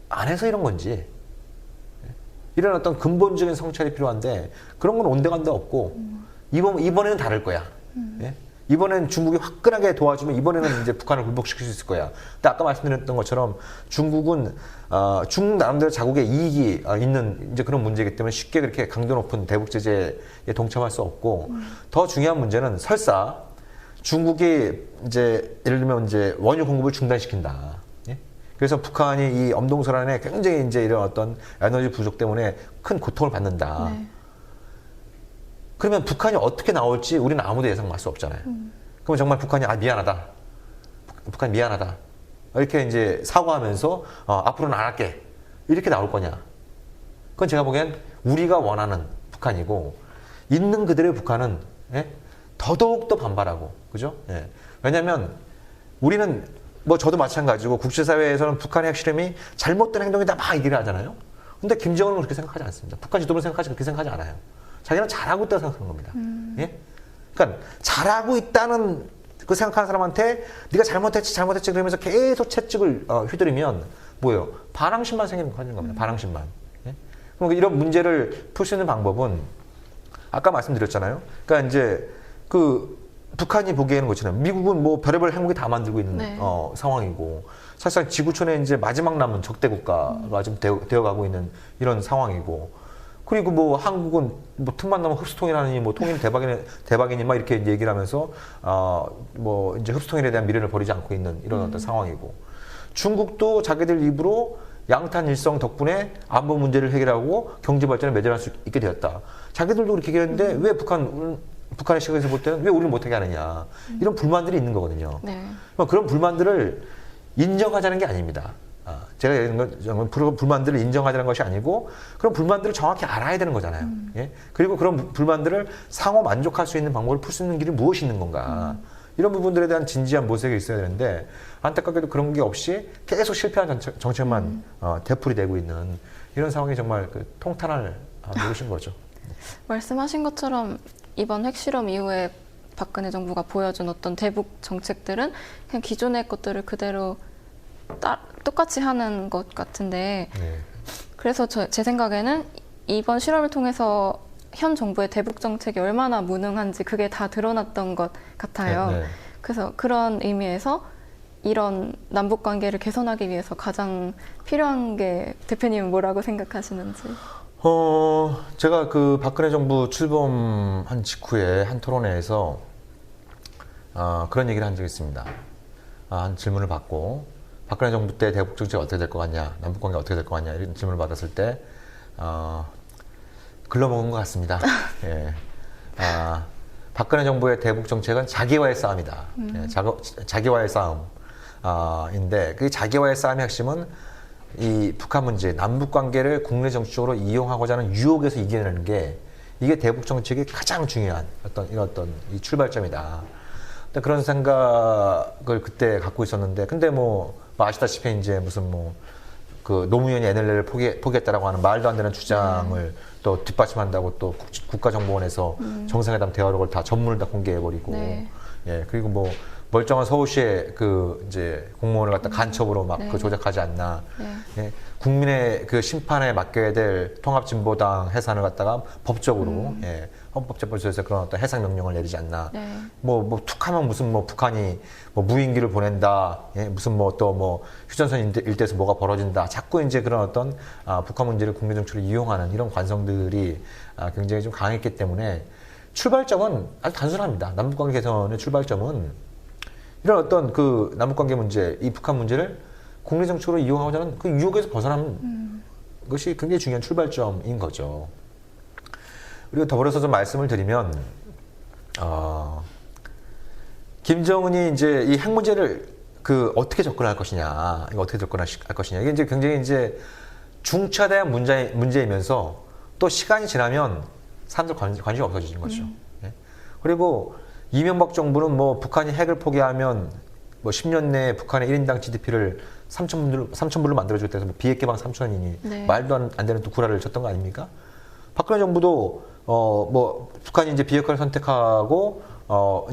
안 해서 이런 건지, 이런 어떤 근본적인 성찰이 필요한데 그런 건 온데간데 없고, 이번에는 다를 거야. 예? 이번엔 중국이 화끈하게 도와주면 이번에는 이제 북한을 굴복시킬 수 있을 거야. 근데 아까 말씀드렸던 것처럼 중국은 중국 나름대로 자국의 이익이 있는 이제 그런 문제이기 때문에 쉽게 그렇게 강도 높은 대북 제재에 동참할 수 없고, 더 중요한 문제는 설사 중국이 이제 예를 들면 이제 원유 공급을 중단시킨다. 예? 그래서 북한이 이 엄동설안에 굉장히 이제 이런 어떤 에너지 부족 때문에 큰 고통을 받는다. 네. 그러면 북한이 어떻게 나올지 우리는 아무도 예상할 수 없잖아요. 그러면 정말 북한이 미안하다. 북한이 미안하다. 이렇게 이제 사과하면서 앞으로는 안 할게. 이렇게 나올 거냐. 그건 제가 보기엔 우리가 원하는 북한이고, 있는 그대로의 북한은, 예? 더더욱 반발하고, 그죠? 예. 왜냐면 우리는 뭐 저도 마찬가지고 국제사회에서는 북한의 핵실험이 잘못된 행동이다 막 얘기를 하잖아요. 근데 김정은은 그렇게 생각하지 않습니다. 북한 지도부는 그렇게 생각하지 않아요. 자기는 잘하고 있다고 생각하는 겁니다. 예? 그러니까 잘하고 있다는 그 생각하는 사람한테 네가 잘못했지 그러면서 계속 채찍을 휘두르면 뭐예요? 반항심만 생기는 겁니다. 반항심만. 예? 그럼 이런 문제를 풀 수 있는 방법은 아까 말씀드렸잖아요. 그러니까 이제 그 북한이 보기에는 그렇잖아요. 미국은 뭐 별의별 핵무기 다 만들고 있는 네. 상황이고, 사실상 지구촌에 이제 마지막 남은 적대 국가가 좀 되어가고 있는 이런 상황이고, 그리고 뭐 한국은 뭐 틈만 나면 흡수통일하느니 뭐 통일 대박이니 막 이렇게 얘기를 하면서 뭐 이제 흡수통일에 대한 미련을 버리지 않고 있는 이런 어떤 상황이고, 중국도 자기들 입으로 양탄 일성 덕분에 안보 문제를 해결하고 경제 발전에 매진할 수 있게 되었다. 자기들도 그렇게 얘기했는데 왜 북한의 시각에서 볼 때는 왜 우리를 못하게 하느냐, 이런 불만들이 있는 거거든요. 네. 그런 불만들을 인정하자는 게 아닙니다. 제가 얘기하는 건 불만들을 인정하자는 것이 아니고, 그런 불만들을 정확히 알아야 되는 거잖아요. 예? 그리고 그런 불만들을 상호 만족할 수 있는 방법을 풀 수 있는 길이 무엇이 있는 건가. 이런 부분들에 대한 진지한 모색이 있어야 되는데, 안타깝게도 그런 게 없이 계속 실패한 정책만 되풀이되고 있는 이런 상황이 정말 그 통탄할 노릇인 거죠. 말씀하신 것처럼 이번 핵실험 이후에 박근혜 정부가 보여준 어떤 대북 정책들은 그냥 기존의 것들을 그대로 똑같이 하는 것 같은데, 네. 그래서 제 생각에는 이번 실험을 통해서 현 정부의 대북 정책이 얼마나 무능한지 그게 다 드러났던 것 같아요. 네, 네. 그래서 그런 의미에서 이런 남북 관계를 개선하기 위해서 가장 필요한 게 대표님은 뭐라고 생각하시는지? 제가 그 박근혜 정부 출범한 직후에 한 토론회에서 그런 얘기를 한 적이 있습니다. 한 질문을 받고, 박근혜 정부 때 대북 정책이 어떻게 될 것 같냐, 남북 관계 어떻게 될 것 같냐, 이런 질문을 받았을 때 글러먹은 것 같습니다. 예. 박근혜 정부의 대북 정책은 자기와의 싸움이다. 예, 자기와의 싸움인데, 그 자기와의 싸움의 핵심은 이 북한 문제, 남북 관계를 국내 정치적으로 이용하고자 하는 유혹에서 이겨내는 게, 이게 대북 정책이 가장 중요한 이런 이 출발점이다. 그런 생각을 그때 갖고 있었는데, 근데 뭐 아시다시피 이제 무슨 그 노무현이 NLL을 포기했다라고 하는 말도 안 되는 주장을 또 뒷받침한다고 또 국가정보원에서 정상회담 대화록을 다 전문을 다 공개해버리고, 네. 예, 그리고 뭐 멀쩡한 서울시의 그 이제 공무원을 갖다 간첩으로 막 네. 그 조작하지 않나, 네. 예, 국민의 그 심판에 맡겨야 될 통합진보당 해산을 갖다가 법적으로, 예, 헌법재판소에서 그런 어떤 해상 명령을 내리지 않나. 네. 뭐 툭하면 무슨 북한이 무인기를 보낸다, 예, 무슨 휴전선 일대에서 뭐가 벌어진다. 자꾸 이제 그런 어떤 북한 문제를 국내 정치로 이용하는 이런 관성들이 굉장히 좀 강했기 때문에, 출발점은 아주 단순합니다. 남북관계 개선의 출발점은 이런 어떤 그 남북관계 문제, 이 북한 문제를 국내 정책으로 이용하고자 하는 그 유혹에서 벗어나는 것이 굉장히 중요한 출발점인 거죠. 그리고 더불어서 좀 말씀을 드리면, 김정은이 이제 이 핵 문제를 어떻게 접근할 것이냐, 이거 어떻게 접근할 것이냐, 이게 이제 굉장히 이제 중차대한 문제이면서 또 시간이 지나면 사람들 관심이 없어지는 거죠. 예? 그리고 이명박 정부는 뭐 북한이 핵을 포기하면 뭐 10년 내에 북한의 1인당 GDP를 3,000불로 만들어주겠다 해서 뭐 비핵 개방 3,000원이니 네. 말도 안 되는 또 구라를 쳤던 거 아닙니까? 박근혜 정부도 뭐 북한이 이제 비핵화를 선택하고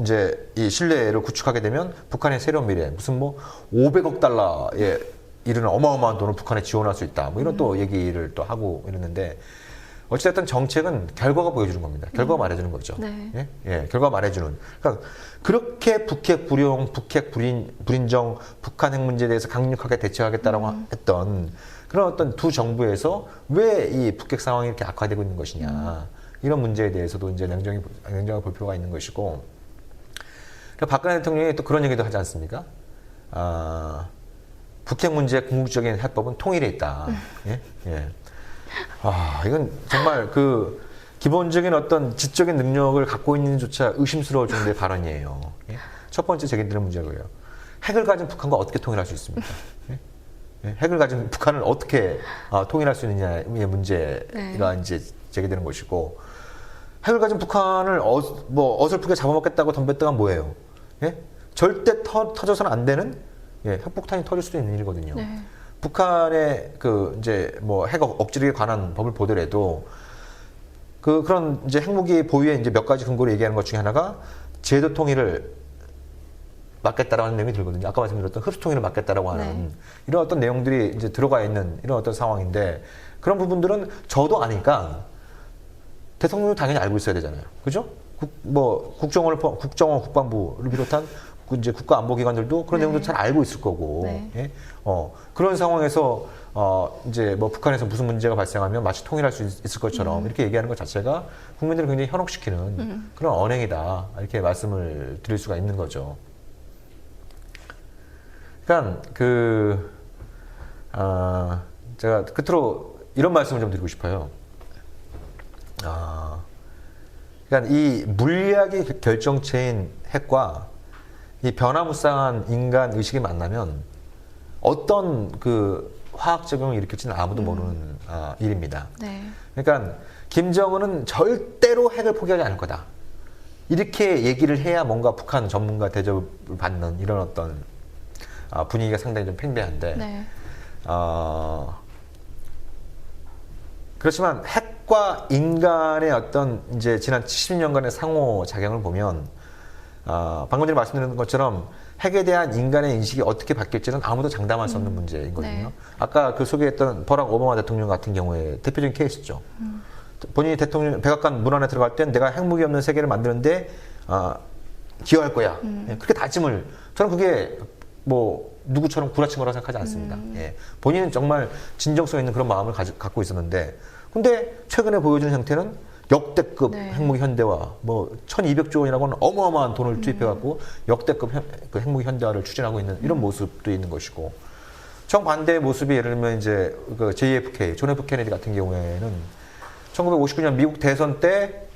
이제 이 신뢰를 구축하게 되면 북한의 새로운 미래, 무슨 뭐 500억 달러에 이르는 어마어마한 돈을 북한에 지원할 수 있다, 뭐 이런 또 얘기를 또 하고 이러는데, 어찌됐든 정책은 결과가 보여주는 겁니다. 결과가 말해주는 거죠. 네. 예? 예, 결과가 말해주는. 그러니까 그렇게 북핵 불용, 북핵 불인정, 북한 핵 문제에 대해서 강력하게 대처하겠다라고 했던 그런 어떤 두 정부에서 왜 이 북핵 상황이 이렇게 악화되고 있는 것이냐, 이런 문제에 대해서도 이제 냉정히 볼 필요가 있는 것이고, 그러니까 박근혜 대통령이 또 그런 얘기도 하지 않습니까? 북핵 문제의 궁극적인 해법은 통일에 있다. 예? 예. 이건 정말 기본적인 어떤 지적인 능력을 갖고 있는조차 의심스러울 정도의 발언이에요. 예? 첫 번째 제기되는 문제고요. 핵을 가진 북한과 어떻게 통일할 수 있습니까? 예? 예? 핵을 가진 북한을 어떻게 통일할 수 있느냐의 문제가 이제 제기되는 것이고, 핵을 가진 북한을 어설프게 잡아먹겠다고 덤볐던 건 뭐예요? 예? 절대 터져서는 안 되는 핵폭탄이 터질 수도 있는 일이거든요. 네. 북한의 이제 뭐 핵 억지력에 관한 법을 보더라도 그런 이제 핵무기 보유에 이제 몇 가지 근거로 얘기하는 것 중에 하나가 제도 통일을 막겠다라는 내용이 들거든요. 아까 말씀드렸던 흡수 통일을 막겠다라고 하는 네. 이런 어떤 내용들이 이제 들어가 있는 이런 어떤 상황인데, 그런 부분들은 저도 아니까 대통령이 당연히 알고 있어야 되잖아요. 그죠? 국정원, 국방부를 비롯한 이제 국가안보기관들도 그런 네. 내용도 잘 알고 있을 거고, 네. 예? 그런 상황에서 이제 뭐 북한에서 무슨 문제가 발생하면 마치 통일할 수 있을 것처럼 이렇게 얘기하는 것 자체가 국민들을 굉장히 현혹시키는 그런 언행이다, 이렇게 말씀을 드릴 수가 있는 거죠. 그러니까 제가 끝으로 이런 말씀을 좀 드리고 싶어요. 그러니까 이 물리학의 결정체인 핵과 이 변화무쌍한 인간 의식이 만나면 어떤 화학 작용을 일으킬지는 아무도 모르는 일입니다. 네. 그러니까 김정은은 절대로 핵을 포기하지 않을 거다, 이렇게 얘기를 해야 뭔가 북한 전문가 대접을 받는 이런 어떤 분위기가 상당히 좀 팽배한데, 네. 그렇지만 핵과 인간의 어떤 이제 지난 70년간의 상호 작용을 보면, 방금 전에 말씀드린 것처럼 핵에 대한 인간의 인식이 어떻게 바뀔지는 아무도 장담할 수 없는 문제이거든요. 네. 아까 소개했던 버락 오바마 대통령 같은 경우에 대표적인 케이스죠. 본인이 백악관 문 안에 들어갈 땐 내가 핵무기 없는 세계를 만드는데 기여할 거야. 예, 그렇게 다짐을, 저는 그게 뭐 누구처럼 구라친 거라고 생각하지 않습니다. 예, 본인은 정말 진정성 있는 그런 마음을 갖고 있었는데, 근데 최근에 보여주는 형태는 역대급 네. 핵무기 현대화, 뭐 1200조 원이라고 하는 어마어마한 돈을 투입해갖고 역대급 핵무기 현대화를 추진하고 있는 이런 모습도 있는 것이고, 정반대의 모습이 예를 들면 이제 JFK, 존 F 케네디 같은 경우에는 1959년 미국 대선 때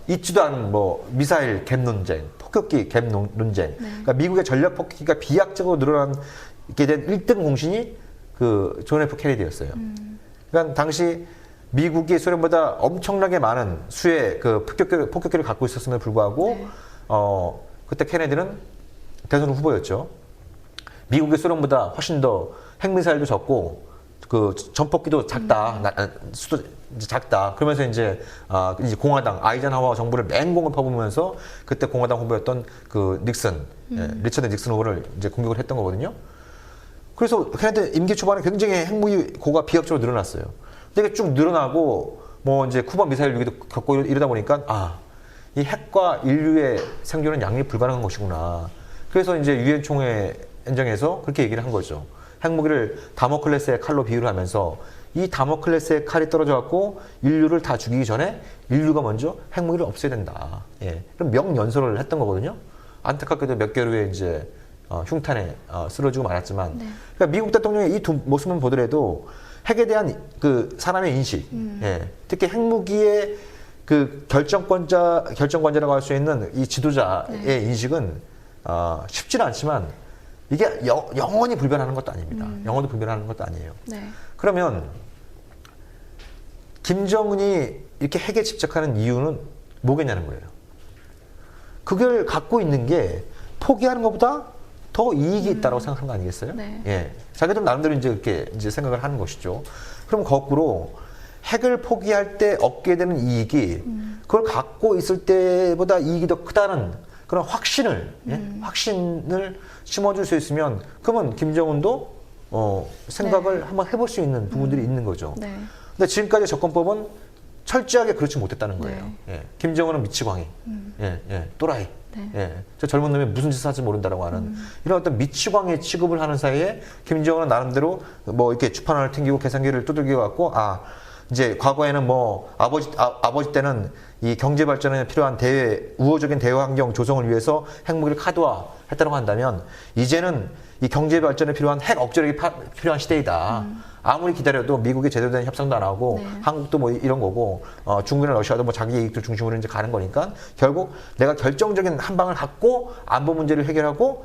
있지도 않은 뭐 미사일 갭 논쟁, 폭격기 갭 논쟁, 그러니까 미국의 전략 폭격기가 비약적으로 늘어나게 된 1등 공신이 존 F 케네디였어요. 그러니까 당시 미국이 소련보다 엄청나게 많은 수의 폭격기를 갖고 있었음에도 불구하고, 네. 그때 케네디는 대선 후보였죠. 미국이 소련보다 훨씬 더 핵미사일도 적고, 전폭기도 작다, 수도 작다. 그러면서 이제 공화당, 아이젠하워 정부를 맹공을 퍼부으면서 그때 공화당 후보였던 닉슨, 리처드 닉슨 후보를 이제 공격을 했던 거거든요. 그래서 케네디 임기 초반에 굉장히 핵무기 고가 비약적으로 늘어났어요. 근데 쭉 늘어나고 뭐 이제 쿠바 미사일 위기도 겪고 이러다 보니까 이 핵과 인류의 생존은 양립 불가능한 것이구나. 그래서 이제 유엔 총회 연정에서 그렇게 얘기를 한 거죠. 핵무기를 다모클레스의 칼로 비유를 하면서 이 다모클레스의 칼이 떨어져 갖고 인류를 다 죽이기 전에 인류가 먼저 핵무기를 없애야 된다. 예. 그럼 명연설을 했던 거거든요. 안타깝게도 몇 개월 후에 이제 흉탄에 쓰러지고 말았지만, 네. 그러니까 미국 대통령의 이 두 모습만 보더라도 핵에 대한 그 사람의 인식, 예, 특히 핵무기의 그 결정권자라고 할 수 있는 이 지도자의 네. 인식은 쉽지는 않지만 이게 영원히 불변하는 것도 아닙니다. 영원히 불변하는 것도 아니에요. 네. 그러면 김정은이 이렇게 핵에 집착하는 이유는 뭐겠냐는 거예요. 그걸 갖고 있는 게 포기하는 것보다 더 이익이 있다고 생각한 거 아니겠어요? 네. 예. 자기들 나름대로 이제 이렇게 이제 생각을 하는 것이죠. 그럼 거꾸로 핵을 포기할 때 얻게 되는 이익이 그걸 갖고 있을 때보다 이익이 더 크다는 그런 확신을, 예? 확신을 심어줄 수 있으면 그러면 김정은도 생각을 한번 해볼 수 있는 부분들이 있는 거죠. 네. 근데 지금까지 접근법은 철저하게 그렇지 못했다는 거예요. 네. 예. 김정은은 미치광이, 또라이, 네. 저 젊은 놈이 무슨 짓을 할지 모른다라고 하는 이런 어떤 미치광이 취급을 하는 사이에 김정은은 나름대로 뭐 이렇게 주판을 튕기고 계산기를 두들겨 갖고 이제 과거에는 뭐 아버지 때는 이 경제 발전에 필요한 우호적인 대외 환경 조성을 위해서 핵무기를 카드화했다고 한다면 이제는 이 경제 발전에 필요한 핵 억제력이 필요한 시대이다. 아무리 기다려도 미국이 제대로 된 협상도 안 하고 네. 한국도 뭐 이런 거고 중국이나 러시아도 뭐 자기 이익들 중심으로 이제 가는 거니까 결국 내가 결정적인 한 방을 갖고 안보 문제를 해결하고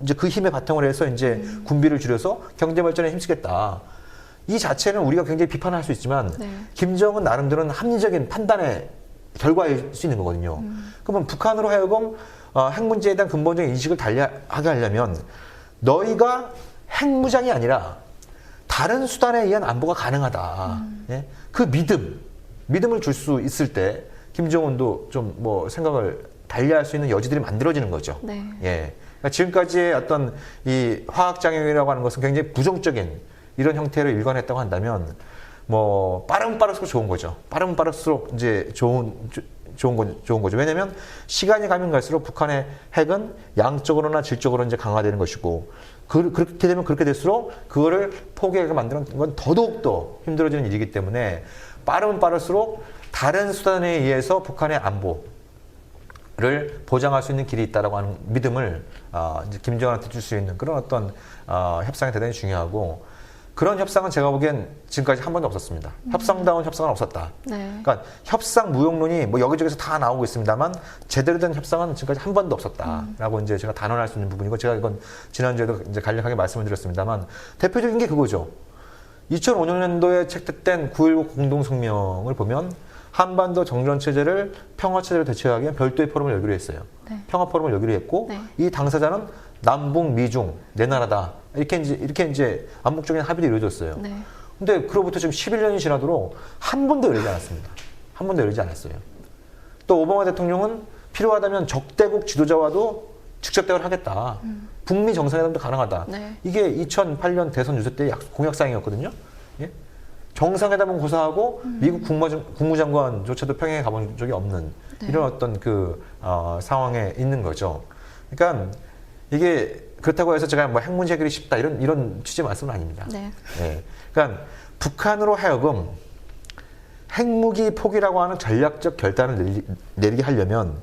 이제 그 힘에 바탕을 해서 이제 군비를 줄여서 경제 발전에 힘쓰겠다. 이 자체는 우리가 굉장히 비판할 수 있지만 네. 김정은 나름대로는 합리적인 판단의 결과일 수 있는 거거든요. 그러면 북한으로 하여금 핵 문제에 대한 근본적인 인식을 달리하게 하려면 너희가 핵무장이 아니라 다른 수단에 의한 안보가 가능하다. 예? 그 믿음을 줄 수 있을 때 김정은도 좀 뭐 생각을 달리할 수 있는 여지들이 만들어지는 거죠. 네. 예. 그러니까 지금까지의 어떤 이 화학장애이라고 하는 것은 굉장히 부정적인 이런 형태로 일관했다고 한다면 뭐 빠르면 빠를수록 좋은 거죠. 빠르면 빠를수록 이제 좋은 거죠. 왜냐하면 시간이 가면 갈수록 북한의 핵은 양적으로나 질적으로 이제 강화되는 것이고 그렇게 되면 그렇게 될수록 그거를 포기하게 만드는 건 더더욱더 힘들어지는 일이기 때문에 빠르면 빠를수록 다른 수단에 의해서 북한의 안보를 보장할 수 있는 길이 있다라고 하는 믿음을 이제 김정은한테 줄 수 있는 그런 어떤 협상이 대단히 중요하고 그런 협상은 제가 보기엔 지금까지 한 번도 없었습니다. 협상다운 협상은 없었다. 네. 그러니까 협상 무용론이 뭐 여기저기서 다 나오고 있습니다만 제대로 된 협상은 지금까지 한 번도 없었다라고 이제 제가 단언할 수 있는 부분이고 제가 이건 지난주에도 이제 간략하게 말씀을 드렸습니다만 대표적인 게 그거죠. 2005년도에 채택된 9.19 공동성명을 보면 한반도 정전체제를 평화체제로 대체하기 위한 별도의 포럼을 열기로 했어요. 네. 평화포럼을 열기로 했고 네. 이 당사자는 남북, 미중, 네 나라다. 이렇게 이제 암묵적인 합의도 이루어졌어요. 네. 근데 그로부터 지금 11년이 지나도록 한 번도 열리지 않았습니다. 한 번도 열리지 않았어요. 또 오바마 대통령은 필요하다면 적대국 지도자와도 직접 대화를 하겠다. 북미 정상회담도 가능하다. 네. 이게 2008년 대선 유세 때 공약사항이었거든요. 예? 정상회담은 고사하고 미국 국무장관조차도 평양에 가본 적이 없는 네. 이런 어떤 그 상황에 있는 거죠. 그러니까 이게 그렇다고 해서 제가 뭐 핵 문제 해결이 쉽다 이런 취지 말씀은 아닙니다. 네. 예. 그러니까 북한으로 하여금 핵무기 포기라고 하는 전략적 결단을 내리게 하려면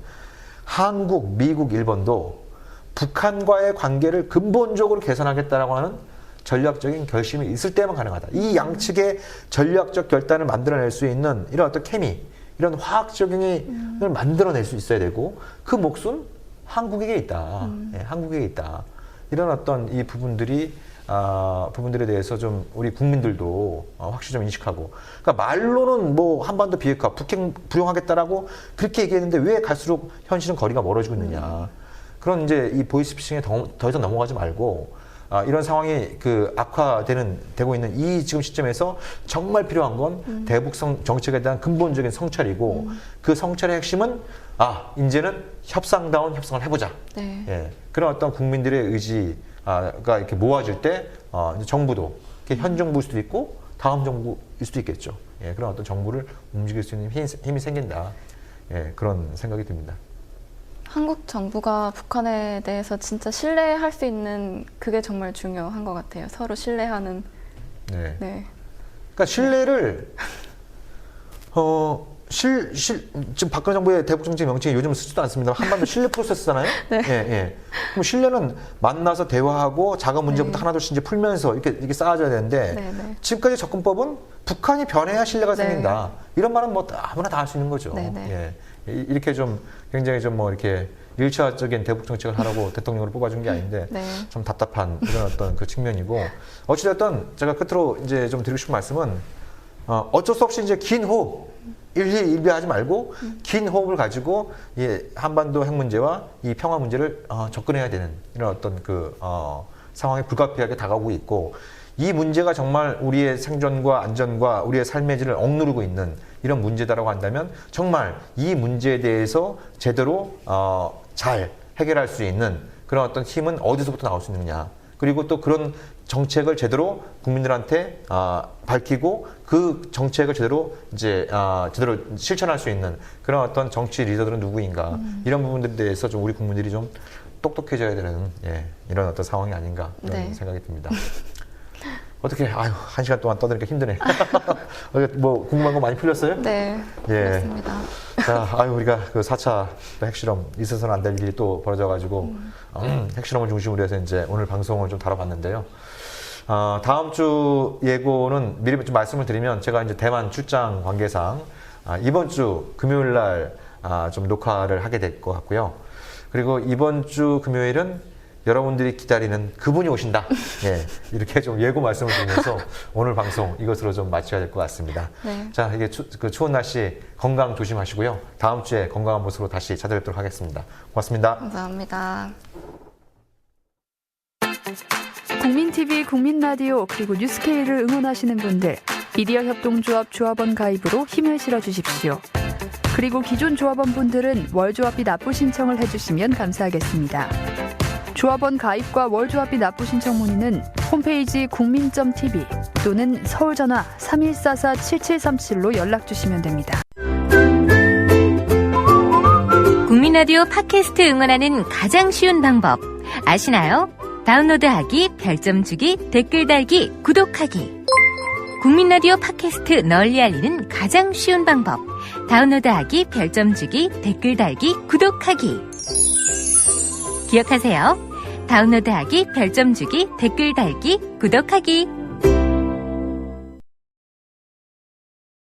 한국, 미국, 일본도 북한과의 관계를 근본적으로 개선하겠다라고 하는 전략적인 결심이 있을 때만 가능하다. 이 양측의 전략적 결단을 만들어낼 수 있는 이런 어떤 케미, 이런 화학적인을 만들어낼 수 있어야 되고 그 몫은 한국에게 있다. 예, 한국에게 있다. 이런 어떤 이 부분들에 대해서 좀 우리 국민들도 확실히 좀 인식하고. 그러니까 말로는 뭐 한반도 비핵화, 북핵 불용하겠다라고 그렇게 얘기했는데 왜 갈수록 현실은 거리가 멀어지고 있느냐. 그런 이제 이 보이스피싱에 더 이상 넘어가지 말고 이런 상황이 되고 있는 이 지금 시점에서 정말 필요한 건 대북 정책에 대한 근본적인 성찰이고 그 성찰의 핵심은 이제는 협상다운 협상을 해보자. 네. 예, 그런 어떤 국민들의 의지가 이렇게 모아질 때 이제 정부도 현 정부일 수도 있고 다음 정부일 수도 있겠죠. 예, 그런 어떤 정부를 움직일 수 있는 힘이 생긴다. 예, 그런 생각이 듭니다. 한국 정부가 북한에 대해서 진짜 신뢰할 수 있는 그게 정말 중요한 것 같아요. 서로 신뢰하는. 네. 네. 그러니까 신뢰를 지금 박근혜 정부의 대북 정책 명칭이 요즘 쓰지도 않습니다. 한반도 신뢰 프로세스잖아요. 네. 예, 예. 그럼 신뢰는 만나서 대화하고 작은 문제부터 네. 하나둘씩 이제 풀면서 이렇게 쌓아져야 되는데 네, 네. 지금까지 접근법은 북한이 변해야 신뢰가 네. 생긴다. 이런 말은 뭐 아무나 다 할 수 있는 거죠. 네, 네. 예. 이렇게 좀 굉장히 좀 뭐 이렇게 일차적인 대북 정책을 하라고 대통령으로 뽑아준 게 아닌데 네. 좀 답답한 이런 어떤 그 측면이고 어찌됐든 제가 끝으로 이제 좀 드리고 싶은 말씀은 어쩔 수 없이 이제 긴 호흡 일희일비하지 말고 긴 호흡을 가지고 이 한반도 핵 문제와 이 평화 문제를 접근해야 되는 이런 어떤 그 상황이 불가피하게 다가오고 있고 이 문제가 정말 우리의 생존과 안전과 우리의 삶의 질을 억누르고 있는 이런 문제다라고 한다면 정말 이 문제에 대해서 제대로 잘 해결할 수 있는 그런 어떤 힘은 어디서부터 나올 수 있느냐. 그리고 또 그런 정책을 제대로 국민들한테 밝히고 그 정책을 제대로 이제 제대로 실천할 수 있는 그런 어떤 정치 리더들은 누구인가 이런 부분들에 대해서 좀 우리 국민들이 좀 똑똑해져야 되는 이런 어떤 상황이 아닌가 그런 네. 생각이 듭니다. 어떻게 한 시간 동안 떠드니까 힘드네. 뭐 궁금한 거 많이 풀렸어요? 네, 예. 그렇습니다. 자, 우리가 그 4차 핵실험 있어서는 안 될 일이 또 벌어져가지고 핵실험을 중심으로 해서 이제 오늘 방송을 좀 다뤄봤는데요. 다음 주 예고는 미리 좀 말씀을 드리면 제가 이제 대만 출장 관계상 이번 주 금요일 날 좀 녹화를 하게 될 것 같고요. 그리고 이번 주 금요일은 여러분들이 기다리는 그분이 오신다. 예, 이렇게 좀 예고 말씀을 드리면서 오늘 방송 이것으로 좀 마쳐야 될 것 같습니다. 네. 자, 이게 그 추운 날씨 건강 조심하시고요. 다음 주에 건강한 모습으로 다시 찾아뵙도록 하겠습니다. 고맙습니다. 감사합니다. 국민TV, 국민라디오 그리고 뉴스케이를 응원하시는 분들 미디어협동조합 조합원 가입으로 힘을 실어주십시오. 그리고 기존 조합원 분들은 월조합비 납부 신청을 해주시면 감사하겠습니다. 조합원 가입과 월조합비 납부 신청 문의는 홈페이지 국민.tv 또는 서울전화 3144-7737로 연락주시면 됩니다. 국민라디오 팟캐스트 응원하는 가장 쉬운 방법 아시나요? 다운로드하기, 별점 주기, 댓글 달기, 구독하기. 국민라디오 팟캐스트 널리 알리는 가장 쉬운 방법 다운로드하기, 별점 주기, 댓글 달기, 구독하기. 기억하세요. 다운로드하기, 별점 주기, 댓글 달기, 구독하기.